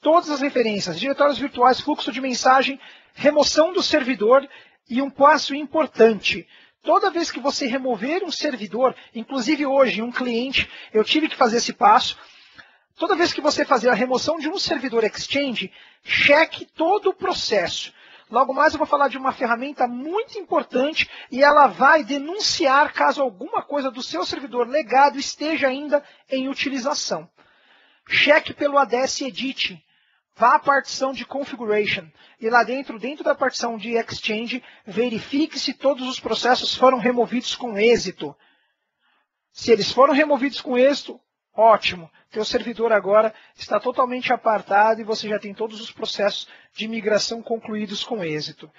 Todas as referências, diretórios virtuais, fluxo de mensagem, remoção do servidor e um passo importante. Toda vez que você remover um servidor, inclusive hoje um cliente, eu tive que fazer esse passo. Toda vez que você fazer a remoção de um servidor Exchange, cheque todo o processo. Logo mais eu vou falar de uma ferramenta muito importante e ela vai denunciar caso alguma coisa do seu servidor legado esteja ainda em utilização. Cheque pelo ADS Edit. Vá à partição de Configuration e lá dentro da partição de Exchange, verifique se todos os processos foram removidos com êxito. Se eles foram removidos com êxito, ótimo. Teu servidor agora está totalmente apartado e você já tem todos os processos de migração concluídos com êxito.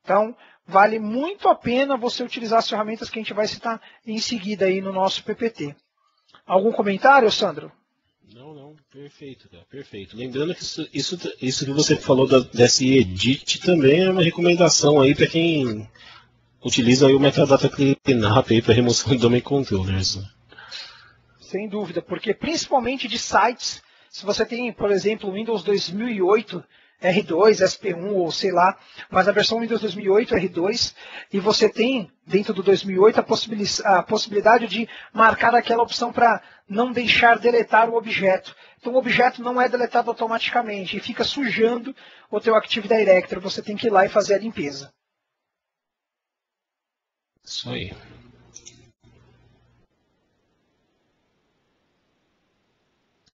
Então, vale muito a pena você utilizar as ferramentas que a gente vai citar em seguida aí no nosso PPT. Algum comentário, Sandro? Não, perfeito, cara, perfeito. Lembrando que isso que você falou desse edit também é uma recomendação aí para quem utiliza aí o metadata cleanup aí para remoção de domain controllers. Sem dúvida, porque principalmente de sites, se você tem, por exemplo, o Windows 2008 R2, SP1 ou sei lá, mas a versão Windows 2008 R2, e você tem dentro do 2008 a possibilidade de marcar aquela opção para não deixar deletar o objeto. Então o objeto não é deletado automaticamente e fica sujando o teu Active Directory. Você tem que ir lá e fazer a limpeza. Isso aí.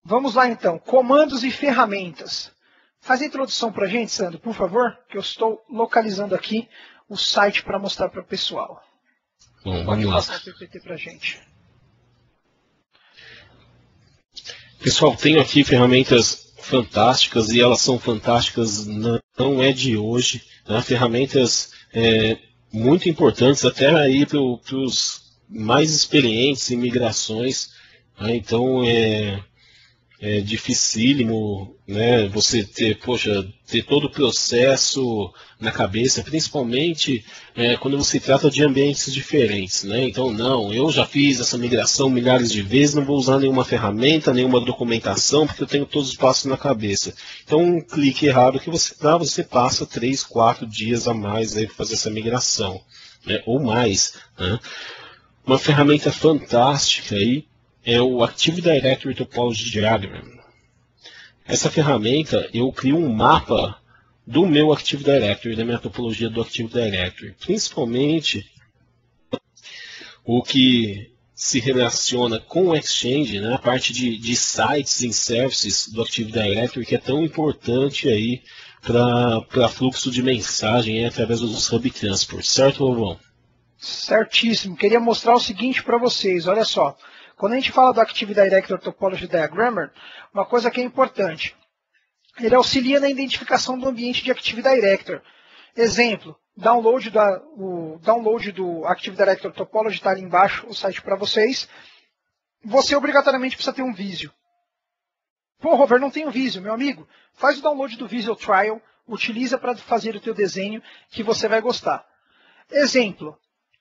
Vamos lá então, comandos e ferramentas. Faz a introdução para a gente, Sandro, por favor, que eu estou localizando aqui o site para mostrar para o pessoal. Bom, Pode vamos lá. passar o PPT para a gente. Pessoal, tenho aqui ferramentas fantásticas e elas são fantásticas, não é de hoje, né? Ferramentas muito importantes até aí para os mais experientes em migrações, né? Então é dificílimo, né, você ter todo o processo na cabeça, principalmente quando você trata de ambientes diferentes, né? Então, não, eu já fiz essa migração milhares de vezes, não vou usar nenhuma ferramenta, nenhuma documentação, porque eu tenho todos os passos na cabeça. Então, um clique errado que você dá, você passa 3, 4 dias a mais aí para fazer essa migração, né, ou mais, né? Uma ferramenta fantástica aí é o Active Directory Topology Diagram. Essa ferramenta, eu crio um mapa do meu Active Directory, da minha topologia do Active Directory. Principalmente o que se relaciona com o Exchange, né, a parte de sites e services do Active Directory, que é tão importante aí para fluxo de mensagem através dos Hub Transport. Certo, Lovão? Certíssimo. Queria mostrar o seguinte para vocês, olha só. Quando a gente fala do Active Directory Topology Diagrammer, uma coisa que é importante, ele auxilia na identificação do ambiente de Active Directory. Exemplo, o download do Active Directory Topology está ali embaixo, o site para vocês. Você obrigatoriamente precisa ter um Visio. Pô, Robert, não tenho Visio, meu amigo. Faz o download do Visio Trial, utiliza para fazer o teu desenho que você vai gostar. Exemplo,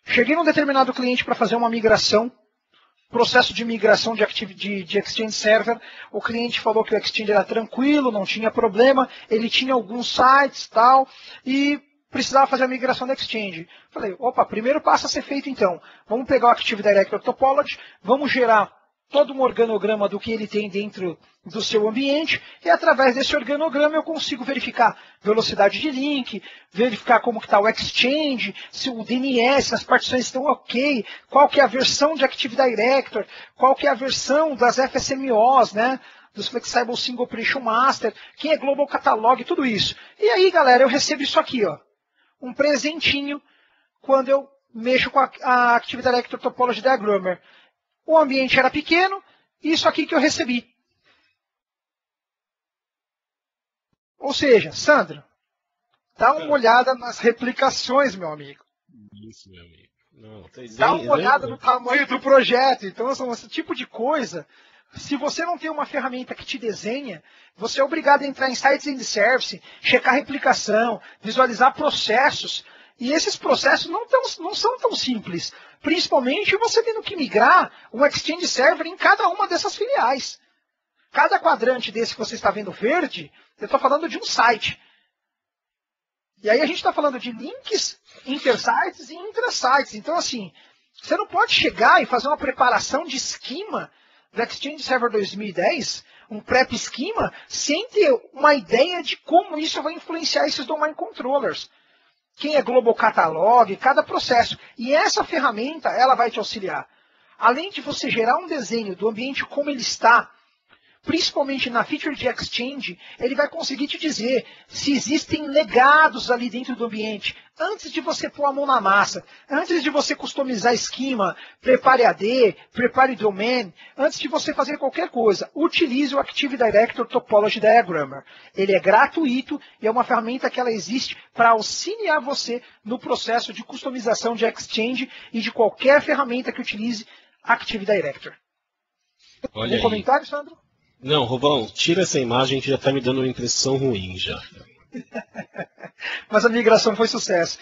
cheguei num determinado cliente para fazer uma migração, processo de migração de Exchange Server, o cliente falou que o Exchange era tranquilo, não tinha problema, ele tinha alguns sites e tal, e precisava fazer a migração do Exchange. Falei, opa, primeiro passo a ser feito então, vamos pegar o Active Directory Topology, vamos gerar todo um organograma do que ele tem dentro do seu ambiente, e através desse organograma eu consigo verificar velocidade de link, verificar como está o Exchange, se o DNS, as partições estão ok, qual que é a versão de Active Directory, qual que é a versão das FSMOs, né, dos Flexible Single Operation Master, quem é Global Catalog, tudo isso. E aí, galera, eu recebo isso aqui, ó, um presentinho quando eu mexo com a Active Directory Topology Diagrammer. o ambiente era pequeno, isso aqui que eu recebi. Ou seja, Sandro, dá uma olhada nas replicações, meu amigo. Isso, meu amigo. Não, Dá uma olhada no tamanho do projeto. Então, esse tipo de coisa, se você não tem uma ferramenta que te desenha, você é obrigado a entrar em sites and service, checar replicação, visualizar processos. E esses processos não são tão simples. Principalmente você tendo que migrar um Exchange Server em cada uma dessas filiais. Cada quadrante desse que você está vendo verde, eu estou falando de um site. E aí a gente está falando de links intersites e intrasites. Então, assim, você não pode chegar e fazer uma preparação de esquema do Exchange Server 2010, um prep esquema, sem ter uma ideia de como isso vai influenciar esses domain controllers. Quem é Global Catalog, cada processo. E essa ferramenta, ela vai te auxiliar. Além de você gerar um desenho do ambiente como ele está, principalmente na feature de Exchange, ele vai conseguir te dizer se existem legados ali dentro do ambiente. Antes de você pôr a mão na massa, antes de você customizar esquema, prepare AD, prepare domain, antes de você fazer qualquer coisa, utilize o Active Directory Topology Diagrammer. Ele é gratuito e é uma ferramenta que ela existe para auxiliar você no processo de customização de Exchange e de qualquer ferramenta que utilize Active Directory. Olha Um comentário, Sandro? Não, Rubão, tira essa imagem que já está me dando uma impressão ruim já. Mas a migração foi sucesso.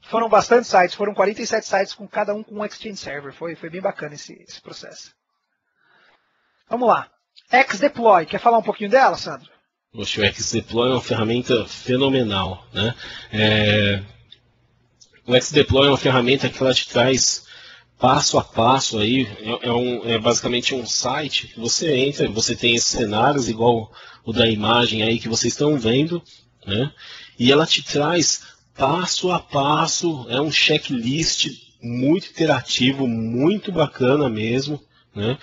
Foram bastante sites, foram 47 sites, com cada um com um Exchange Server. Foi bem bacana esse processo. Vamos lá. Xdeploy, quer falar um pouquinho dela, Sandro? Poxa, o Xdeploy é uma ferramenta fenomenal, né? O Xdeploy é uma ferramenta que ela te traz passo a passo aí, é basicamente um site que você entra, você tem esses cenários igual o da imagem aí que vocês estão vendo, né? E ela te traz passo a passo, é um checklist muito interativo, muito bacana mesmo, né?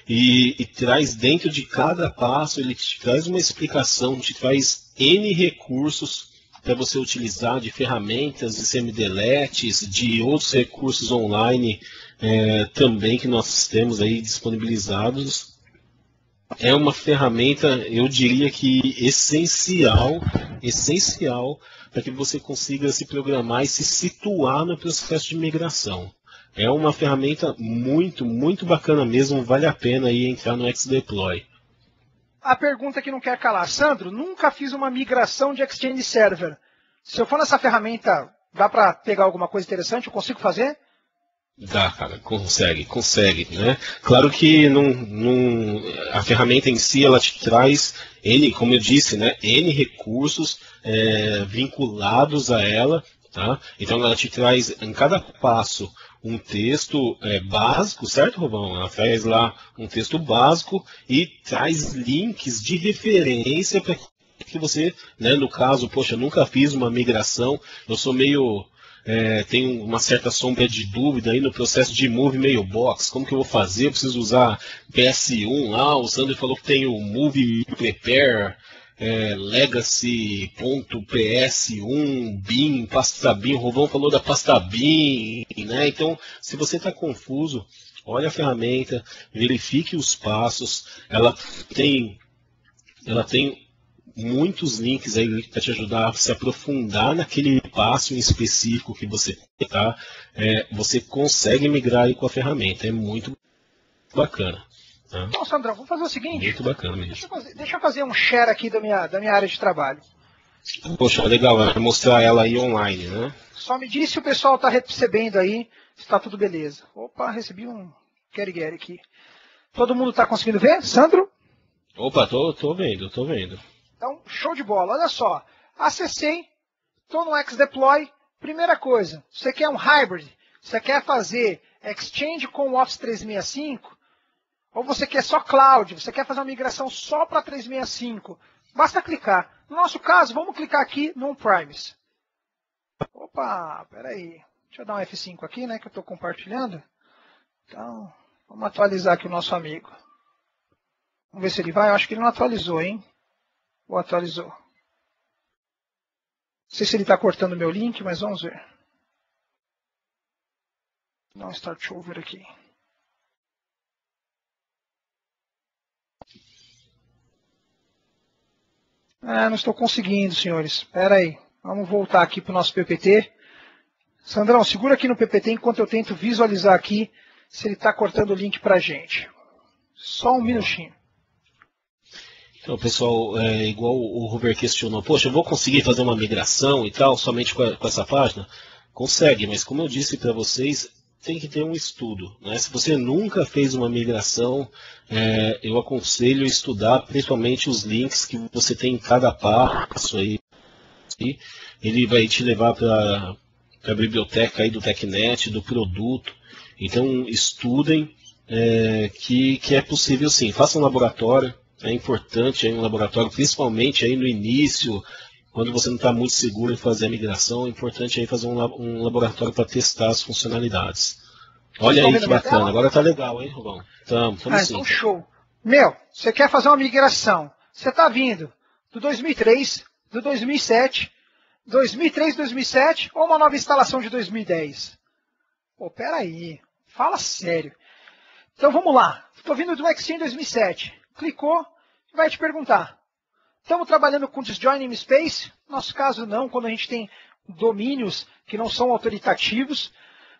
E traz dentro de cada passo, ele te traz uma explicação, te traz N recursos para você utilizar de ferramentas, de semideletes, de outros recursos online também que nós temos aí disponibilizados. É uma ferramenta, eu diria que essencial para que você consiga se programar e se situar no processo de migração. É uma ferramenta muito, muito bacana mesmo, vale a pena aí entrar no Xdeploy. A pergunta que não quer calar. Sandro, nunca fiz uma migração de Exchange Server. Se eu for nessa ferramenta, dá para pegar alguma coisa interessante? Eu consigo fazer? Dá, cara, consegue, né? Claro que a ferramenta em si, ela te traz N, como eu disse, né, N recursos vinculados a ela, tá? Então ela te traz em cada passo um texto básico, certo, Rubão? Ela traz lá um texto básico e traz links de referência para que você, né, no caso, poxa, nunca fiz uma migração, eu sou meio... tenho uma certa sombra de dúvida aí no processo de Move Mailbox, como que eu vou fazer? Eu preciso usar PS1 lá, o Sandro falou que tem o Move Prepare, Legacy.ps1, BIM, pasta BIM, o Rovão falou da pasta BIM, né? Então, se você está confuso, olha a ferramenta, verifique os passos, ela tem muitos links aí para te ajudar a se aprofundar naquele passo em específico que você está. Você consegue migrar aí com a ferramenta, é muito bacana. Tá? Então, Sandrão, vamos fazer o seguinte. Muito bacana mesmo. Deixa eu fazer um share aqui da minha área de trabalho. Poxa, legal, vai mostrar ela aí online, né? Só me diz se o pessoal está recebendo aí, se está tudo beleza. Opa, recebi um Gary aqui. Todo mundo está conseguindo ver, Sandro? Opa, tô vendo. Então, show de bola. Olha só, acessei, estou no Xdeploy. Primeira coisa, você quer um hybrid? Você quer fazer Exchange com o Office 365? Ou você quer só cloud? Você quer fazer uma migração só para 365? Basta clicar. No nosso caso, vamos clicar aqui no On-Premise. Opa, peraí. Deixa eu dar um F5 aqui, né, que eu estou compartilhando. Então, vamos atualizar aqui o nosso amigo. Vamos ver se ele vai. Eu acho que ele não atualizou, hein? Ou atualizou? Não sei se ele está cortando o meu link, mas vamos ver. Vou dar um start over aqui. Não estou conseguindo, senhores. Espera aí. Vamos voltar aqui para o nosso PPT. Sandrão, segura aqui no PPT enquanto eu tento visualizar aqui se ele está cortando o link para a gente. Só um minutinho. Então, pessoal, igual o Robert questionou, poxa, eu vou conseguir fazer uma migração e tal, somente com essa página? Consegue, mas como eu disse para vocês, tem que ter um estudo, né? Se você nunca fez uma migração, eu aconselho estudar principalmente os links que você tem em cada passo aí. Ele vai te levar para a biblioteca aí do TechNet, do produto. Então estudem que é possível sim. Faça um laboratório, é importante aí um laboratório, principalmente aí no início, quando você não está muito seguro em fazer a migração, é importante aí fazer um laboratório para testar as funcionalidades. Olha aí que bacana, agora tá legal, hein, Rubão? Estamos sim. Então show. Meu, você quer fazer uma migração, você está vindo do 2003, do 2007, 2003, 2007 ou uma nova instalação de 2010? Pô, peraí, fala sério. Então vamos lá, estou vindo do Exchange 2007, clicou, vai te perguntar. Estamos trabalhando com disjoin namespace? No nosso caso não, quando a gente tem domínios que não são autoritativos.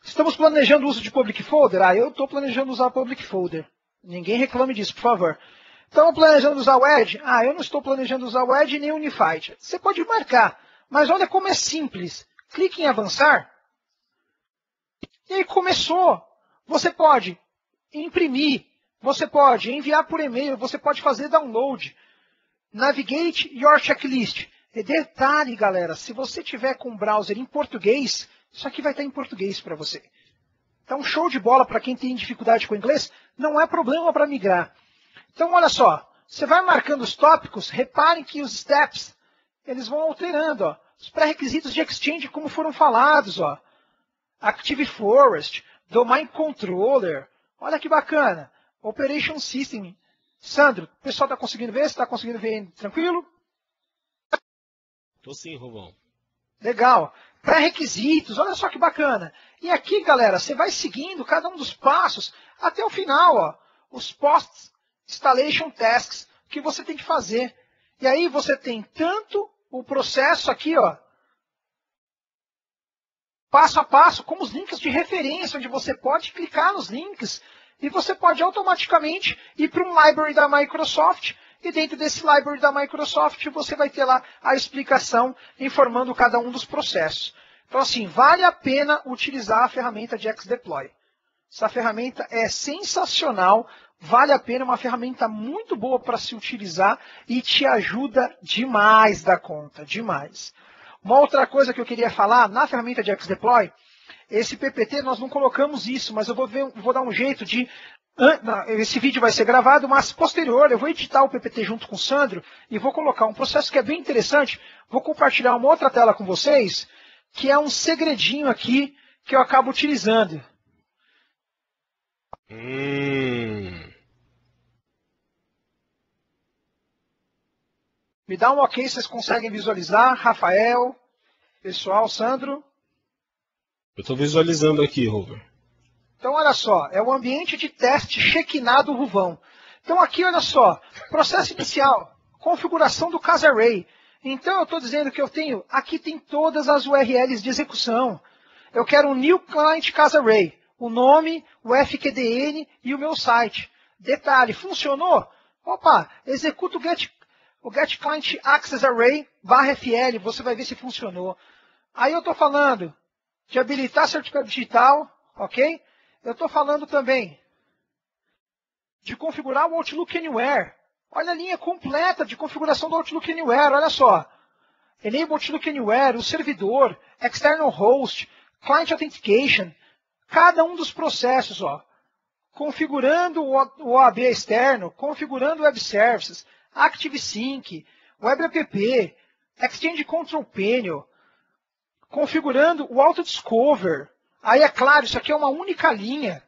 Estamos planejando o uso de public folder? Eu estou planejando usar public folder. Ninguém reclame disso, por favor. Estamos planejando usar o Edge? Eu não estou planejando usar o Edge nem o Unified. Você pode marcar, mas olha como é simples. Clique em avançar. E aí começou. Você pode imprimir, você pode enviar por e-mail, você pode fazer download. Navigate your checklist. E detalhe, galera, se você tiver com o browser em português, isso aqui vai estar em português para você. Então, show de bola para quem tem dificuldade com o inglês, não é problema para migrar. Então, olha só, você vai marcando os tópicos, reparem que os steps, eles vão alterando, ó. Os pré-requisitos de Exchange, como foram falados, ó. Active Forest, Domain Controller, olha que bacana. Operation System. Sandro, o pessoal está conseguindo ver? Você está conseguindo ver tranquilo? Tô sim, Rubão. Legal. Pré-requisitos, olha só que bacana. E aqui, galera, você vai seguindo cada um dos passos até o final, ó. Os post-installation tasks que você tem que fazer. E aí você tem tanto o processo aqui, ó, passo a passo, como os links de referência, onde você pode clicar nos links e você pode automaticamente ir para um library da Microsoft. E dentro desse library da Microsoft, você vai ter lá a explicação informando cada um dos processos. Então, assim, vale a pena utilizar a ferramenta de XDeploy. Essa ferramenta é sensacional, vale a pena, é uma ferramenta muito boa para se utilizar e te ajuda demais da conta, demais. Uma outra coisa que eu queria falar, na ferramenta de XDeploy, esse PPT nós não colocamos isso, mas eu vou dar um jeito de... Esse vídeo vai ser gravado, mas posterior eu vou editar o PPT junto com o Sandro e vou colocar um processo que é bem interessante. Vou compartilhar uma outra tela com vocês, que é um segredinho aqui que eu acabo utilizando. Me dá um ok se vocês conseguem visualizar. Rafael, pessoal, Sandro. Eu estou visualizando aqui, Robert. Então, olha só, é o ambiente de teste Shekinah do Ruvão. Então, aqui, olha só, processo inicial, configuração do CASArray. Então, eu estou dizendo que eu tenho, aqui tem todas as URLs de execução. Eu quero um New Client CASArray, o nome, o FQDN e o meu site. Detalhe, funcionou? Opa, executa o Get Client Access Array /FL, você vai ver se funcionou. Aí eu estou falando de habilitar certificado digital, ok? Eu estou falando também de configurar o Outlook Anywhere. Olha a linha completa de configuração do Outlook Anywhere, olha só. Enable Outlook Anywhere, o servidor, External Host, Client Authentication, cada um dos processos, ó. Configurando o OAB externo, configurando Web Services, ActiveSync, WebApp, Exchange Control Panel, configurando o AutoDiscover. Aí, é claro, isso aqui é uma única linha.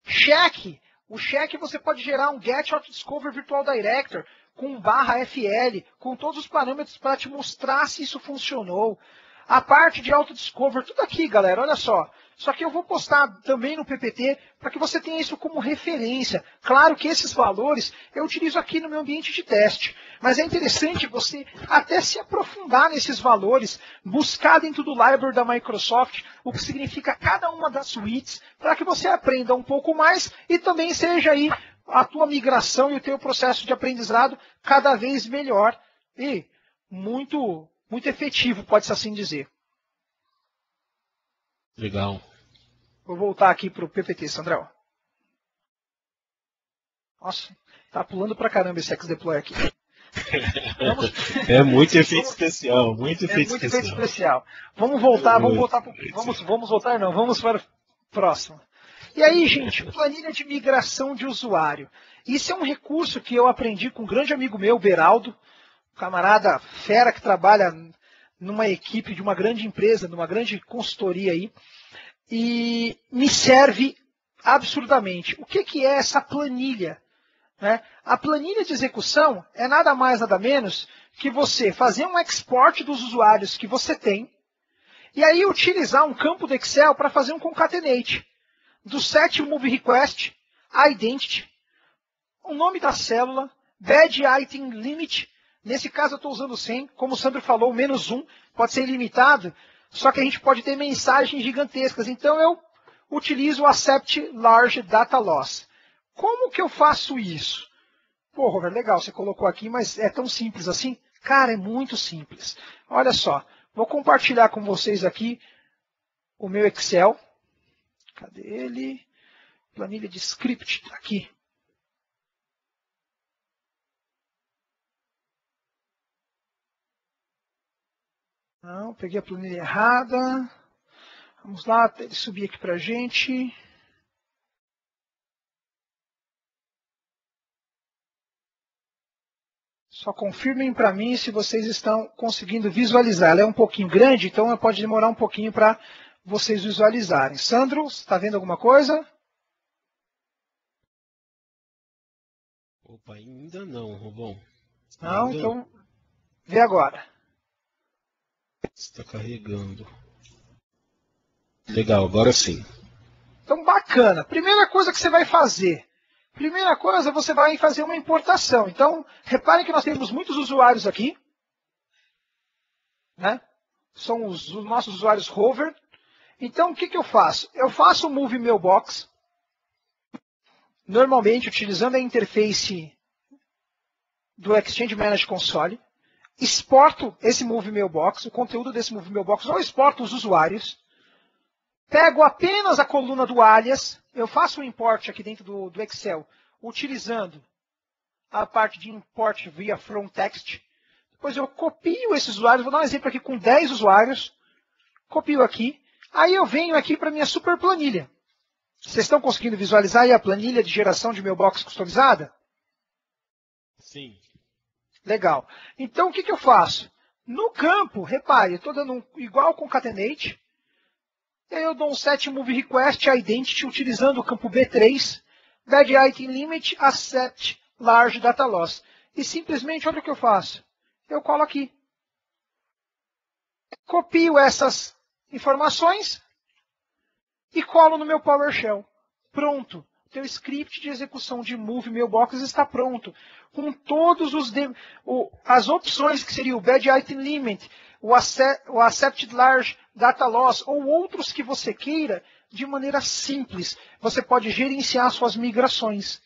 Check. O check você pode gerar um Get AutoDiscover Virtual Director com /FL, com todos os parâmetros para te mostrar se isso funcionou. A parte de AutoDiscover, tudo aqui, galera, olha só. Só que eu vou postar também no PPT para que você tenha isso como referência. Claro que esses valores eu utilizo aqui no meu ambiente de teste, mas é interessante você até se aprofundar nesses valores, buscar dentro do library da Microsoft o que significa cada uma das suítes, para que você aprenda um pouco mais e também seja aí a tua migração e o teu processo de aprendizado cada vez melhor e muito efetivo, pode-se assim dizer. Legal. Vou voltar aqui para o PPT, Sandrão. Nossa, tá pulando pra caramba esse X-Deploy aqui. É muito efeito especial, muito efeito muito especial. efeito especial. Vamos voltar para o próximo. E aí, gente, planilha de migração de usuário. Isso é um recurso que eu aprendi com um grande amigo meu, Beraldo, um camarada fera que trabalha numa equipe de uma grande empresa, numa grande consultoria aí, e me serve absurdamente. O que é essa planilha? Né? A planilha de execução é nada mais, nada menos que você fazer um export dos usuários que você tem e aí utilizar um campo do Excel para fazer um concatenate do set move request, identity, o nome da célula, bad item limit. Nesse caso eu estou usando 100, como o Sandro falou, -1, pode ser ilimitado, só que a gente pode ter mensagens gigantescas. Então eu utilizo o accept large data loss. Como que eu faço isso? Pô, Robert, legal, você colocou aqui, mas é tão simples assim? Cara, é muito simples. Olha só, vou compartilhar com vocês aqui o meu Excel. Cadê ele? Planilha de script, tá aqui. Não, peguei a planilha errada. Vamos lá, até ele subir aqui para a gente. Só confirmem para mim se vocês estão conseguindo visualizar. Ela é um pouquinho grande, então pode demorar um pouquinho para vocês visualizarem. Sandro, está vendo alguma coisa? Opa, ainda não, Robão. Não, Ainda então vê agora. está carregando. Legal, agora sim. Então, bacana. Primeira coisa que você vai fazer. Primeira coisa, você vai fazer uma importação. Então, reparem que nós temos muitos usuários aqui. Né? São os nossos usuários hover. Então, o que eu faço? Eu faço o move mailbox. Normalmente, utilizando a interface do Exchange Manager Console. Exporto esse move mailbox, o conteúdo desse move mailbox, ou exporto os usuários. Pego apenas a coluna do alias, eu faço um import aqui dentro do Excel, utilizando a parte de import via from text. Depois eu copio esses usuários, vou dar um exemplo aqui com 10 usuários, copio aqui, aí eu venho aqui para a minha super planilha. Vocês estão conseguindo visualizar aí a planilha de geração de mailbox customizada? Sim. Legal. Então o que eu faço? No campo, repare, eu estou dando igual concatenate. E aí eu dou um set move request identity utilizando o campo B3, bad item limit, accept large data loss. E simplesmente, olha o que eu faço. Eu colo aqui. Copio essas informações e colo no meu PowerShell. Pronto. O teu script de execução de move mailbox está pronto. Com todos as opções que seria o bad item limit, o accepted large data loss ou outros que você queira, de maneira simples. Você pode gerenciar suas migrações.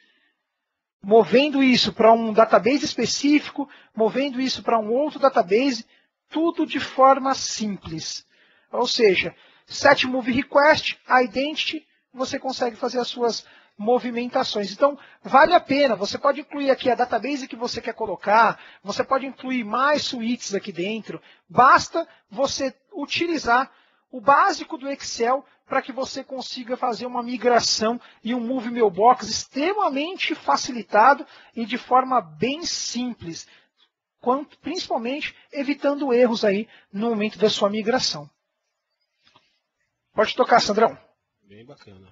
Movendo isso para um database específico, movendo isso para um outro database, tudo de forma simples. Ou seja, set move request, identity, você consegue fazer as suas movimentações. Então, vale a pena. Você pode incluir aqui a database que você quer colocar, você pode incluir mais suítes aqui dentro. Basta você utilizar o básico do Excel para que você consiga fazer uma migração e um Move Mailbox extremamente facilitado e de forma bem simples, principalmente evitando erros aí no momento da sua migração. Pode tocar, Sandrão. Bem bacana.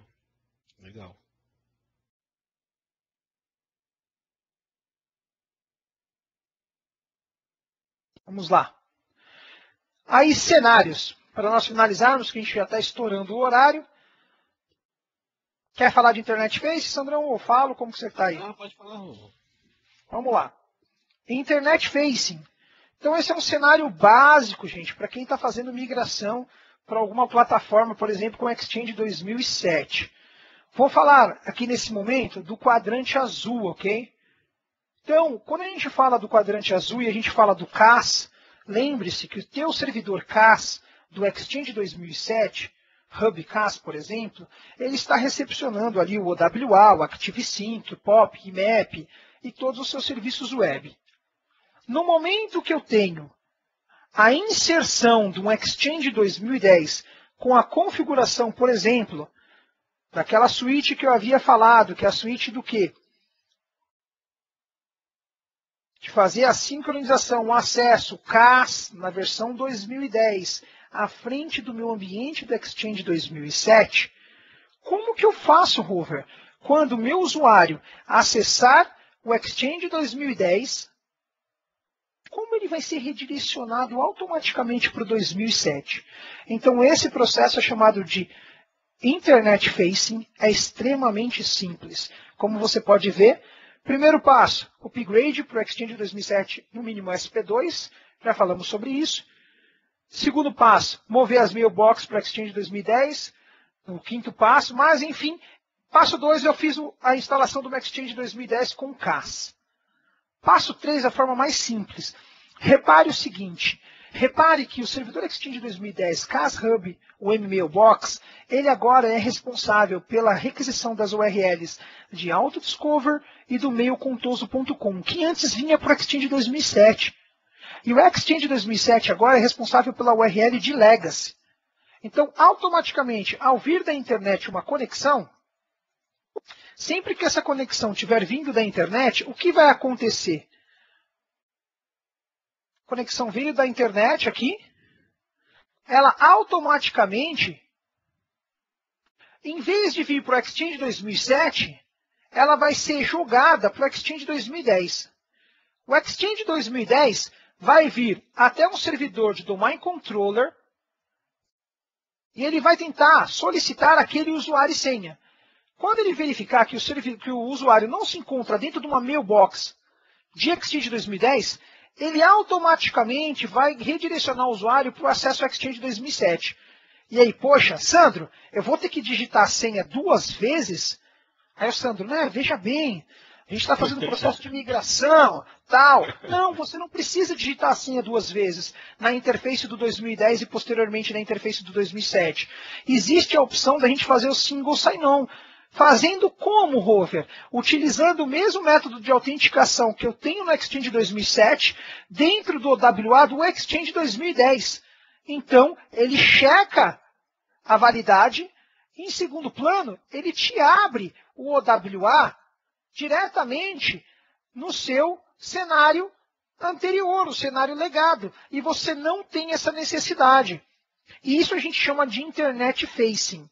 Legal. Vamos lá. Aí, cenários. para nós finalizarmos, que a gente já está estourando o horário. Quer falar de Internet Face, Sandrão? Ou falo? Como que você está aí? Ah, pode falar, Rô. Vamos lá. Internet Facing. Então esse é um cenário básico, gente, para quem está fazendo migração para alguma plataforma, por exemplo, com Exchange 2007. Vou falar aqui nesse momento do quadrante azul, ok? Então, quando a gente fala do quadrante azul e a gente fala do CAS, lembre-se que o teu servidor CAS do Exchange 2007, Hub CAS, por exemplo, ele está recepcionando ali o OWA, o ActiveSync, o POP, IMAP e todos os seus serviços web. No momento que eu tenho a inserção de um Exchange 2010 com a configuração, por exemplo, daquela suíte que eu havia falado, que é a suíte do quê? De fazer a sincronização, o acesso, CAS, na versão 2010, à frente do meu ambiente do Exchange 2007, como que eu faço, Rover, quando o meu usuário acessar o Exchange 2010, como ele vai ser redirecionado automaticamente para o 2007? Então, esse processo é chamado de Internet Facing, é extremamente simples. Como você pode ver, primeiro passo, upgrade para o Exchange 2007, no mínimo SP2, já falamos sobre isso. Segundo passo, mover as mailbox para o Exchange 2010, o quinto passo, mas enfim, passo 2 eu fiz a instalação do Exchange 2010 com CAS. Passo 3, a forma mais simples. Repare o seguinte, repare que o servidor Exchange 2010 CAS Hub, o MMailbox, ele agora é responsável pela requisição das URLs de Autodiscover e do mailcontoso.com, que antes vinha para o Exchange 2007. E o Exchange 2007 agora é responsável pela URL de Legacy. Então, automaticamente, ao vir da internet uma conexão, sempre que essa conexão estiver vindo da internet, o que vai acontecer? A conexão veio da internet aqui, ela automaticamente, em vez de vir para o Exchange 2007, ela vai ser jogada para o Exchange 2010. O Exchange 2010 vai vir até um servidor de Domain Controller e ele vai tentar solicitar aquele usuário e senha. Quando ele verificar que o usuário não se encontra dentro de uma mailbox de Exchange 2010, ele automaticamente vai redirecionar o usuário para o acesso ao Exchange 2007. E aí, poxa, Sandro, eu vou ter que digitar a senha 2 vezes? Aí o Sandro, né, veja bem, a gente está fazendo um processo de migração, tal. Não, você não precisa digitar a senha 2 vezes na interface do 2010 e posteriormente na interface do 2007. Existe a opção da gente fazer o single sign-on. Fazendo como, Rover? Utilizando o mesmo método de autenticação que eu tenho no Exchange 2007 dentro do OWA do Exchange 2010. Então, ele checa a validade. Em segundo plano, ele te abre o OWA diretamente no seu cenário anterior, o cenário legado. E você não tem essa necessidade. E isso a gente chama de Internet Facing.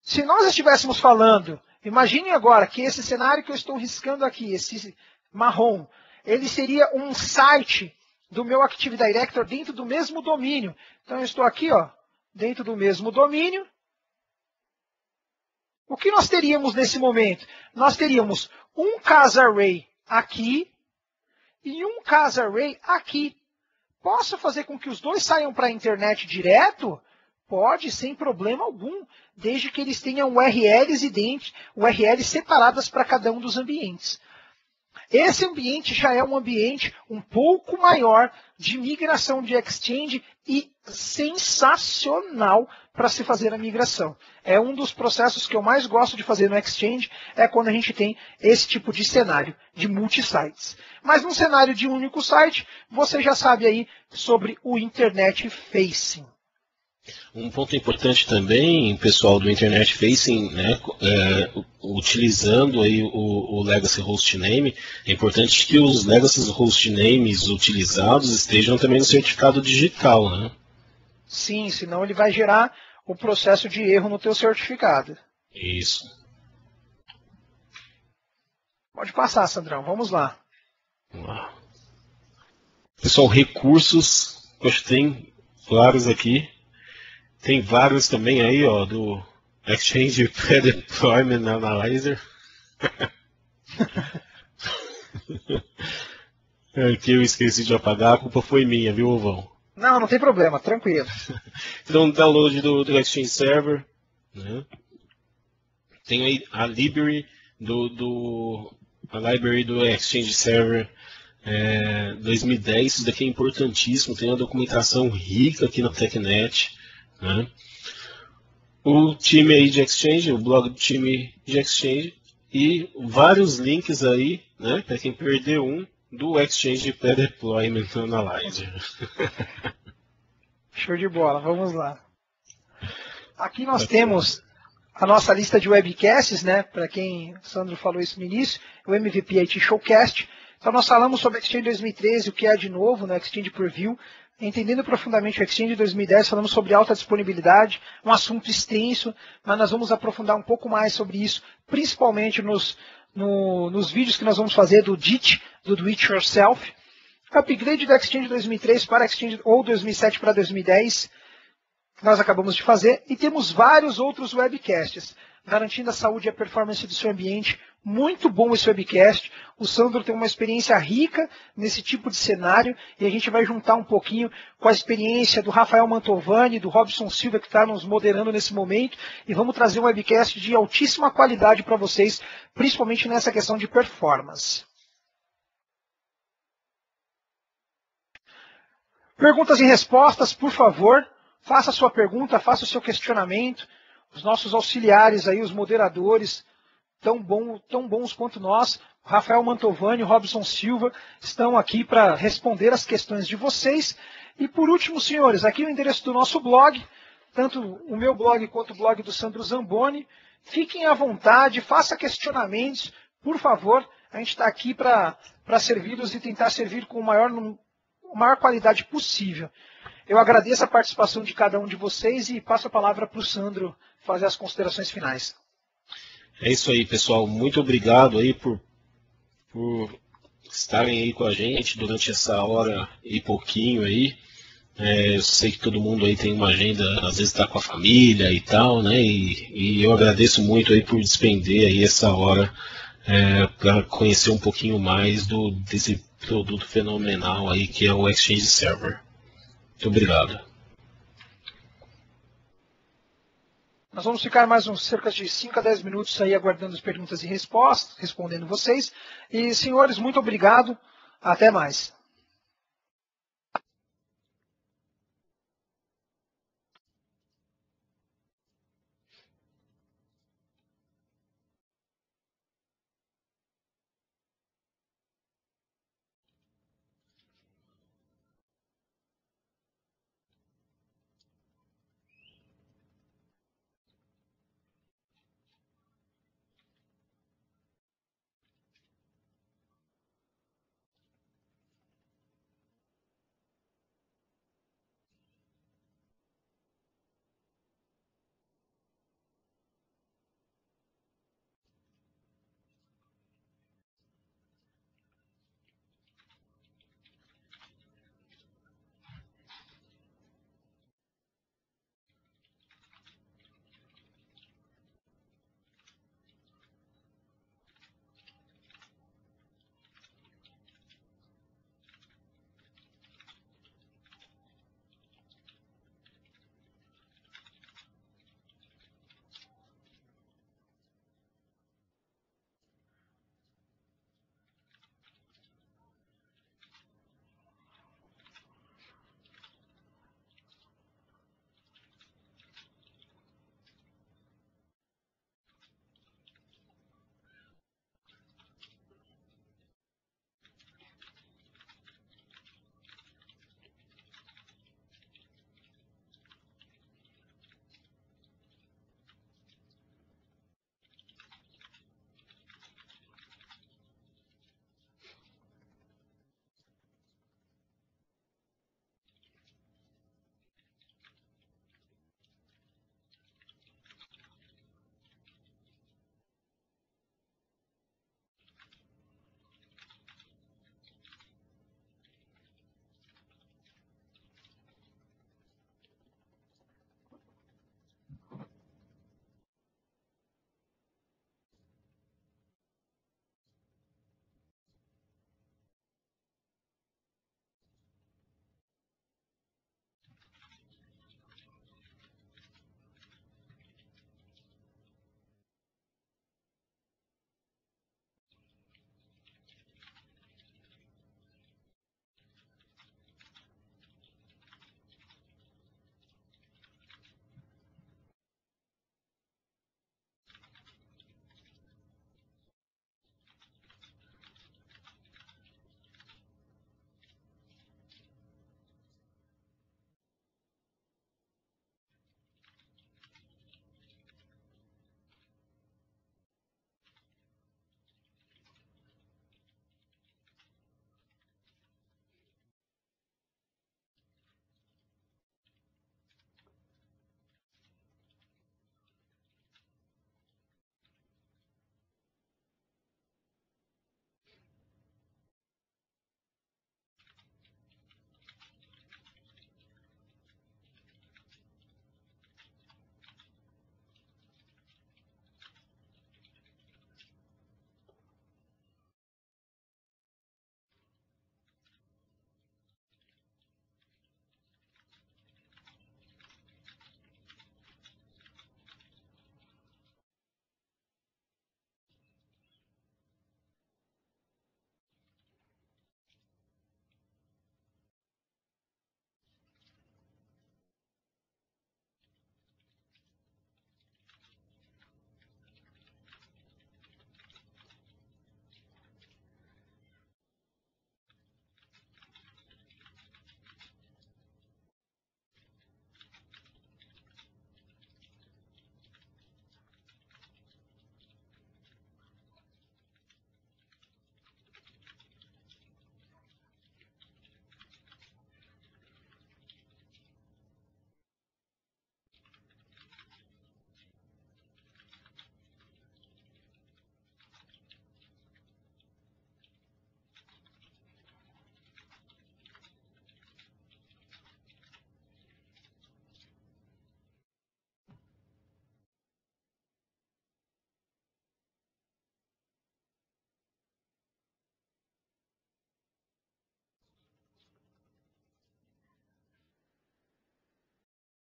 Se nós estivéssemos falando, imagine agora que esse cenário que eu estou riscando aqui, esse marrom, ele seria um site do meu Active Directory dentro do mesmo domínio. Então eu estou aqui, ó, dentro do mesmo domínio. O que nós teríamos nesse momento? Nós teríamos um CAS Array aqui e um CAS Array aqui. Posso fazer com que os dois saiam para a internet direto? Pode, sem problema algum, desde que eles tenham URLs separadas para cada um dos ambientes. Esse ambiente já é um ambiente um pouco maior de migração de Exchange e sensacional para se fazer a migração. É um dos processos que eu mais gosto de fazer no Exchange, é quando a gente tem esse tipo de cenário, de multi-sites. Mas num cenário de um único site, você já sabe aí sobre o Internet Facing. Um ponto importante também, pessoal, do Internet Facing, né, utilizando aí o Legacy Hostname, é importante que os Legacy Hostnames utilizados estejam também no certificado digital, né? Sim, senão ele vai gerar o processo de erro no teu certificado. Isso. Pode passar, Sandrão, vamos lá. Vamos lá. Pessoal, recursos, eu acho que tem vários aqui. Tem vários também aí, ó, do Exchange Pre-Deployment Analyzer. Aqui eu esqueci de apagar, a culpa foi minha, viu, Vão? Não, não tem problema, tranquilo. Então, download do Exchange Server, né? Tem aí a library do Exchange Server 2010, isso daqui é importantíssimo, tem uma documentação rica aqui na TechNet, né? O time aí de Exchange, o blog do time de Exchange e vários links aí, né, para quem perdeu um, do Exchange Pre-Deployment Analyzer. Show de bola, vamos lá. Aqui nós temos a nossa lista de webcasts, né? Para quem o Sandro falou isso no início, o MVP IT Showcast. Então nós falamos sobre o Exchange 2013, o que é de novo, né? Exchange Preview. Entendendo profundamente o Exchange 2010, falamos sobre alta disponibilidade, um assunto extenso, mas nós vamos aprofundar um pouco mais sobre isso, principalmente nos vídeos que nós vamos fazer do DIT, do Do It Yourself. Upgrade do Exchange 2003 para Exchange, ou 2007 para 2010, que nós acabamos de fazer, e temos vários outros webcasts, garantindo a saúde e a performance do seu ambiente. Muito bom esse webcast. O Sandro tem uma experiência rica nesse tipo de cenário, e a gente vai juntar um pouquinho com a experiência do Rafael Mantovani, do Robson Silva, que está nos moderando nesse momento, e vamos trazer um webcast de altíssima qualidade para vocês, principalmente nessa questão de performance. Perguntas e respostas, por favor. Faça a sua pergunta, faça o seu questionamento. Os nossos auxiliares aí, os moderadores, tão bons quanto nós, o Rafael Mantovani e o Robson Silva, estão aqui para responder as questões de vocês. E por último, senhores, aqui o endereço do nosso blog, tanto o meu blog quanto o blog do Sandro Zamboni. Fiquem à vontade, faça questionamentos, por favor. A gente está aqui para servi-los e tentar servir com a maior qualidade possível. Eu agradeço a participação de cada um de vocês e passo a palavra para o Sandro fazer as considerações finais. É isso aí, pessoal. Muito obrigado aí por estarem aí com a gente durante essa hora e pouquinho aí. Eu sei que todo mundo aí tem uma agenda, às vezes está com a família e tal, né? E eu agradeço muito aí por despender aí essa hora para conhecer um pouquinho mais desse produto fenomenal aí que é o Exchange Server. Muito obrigado. Nós vamos ficar mais cerca de 5 a 10 minutos aí aguardando as perguntas e respostas, respondendo vocês. E, senhores, muito obrigado. Até mais.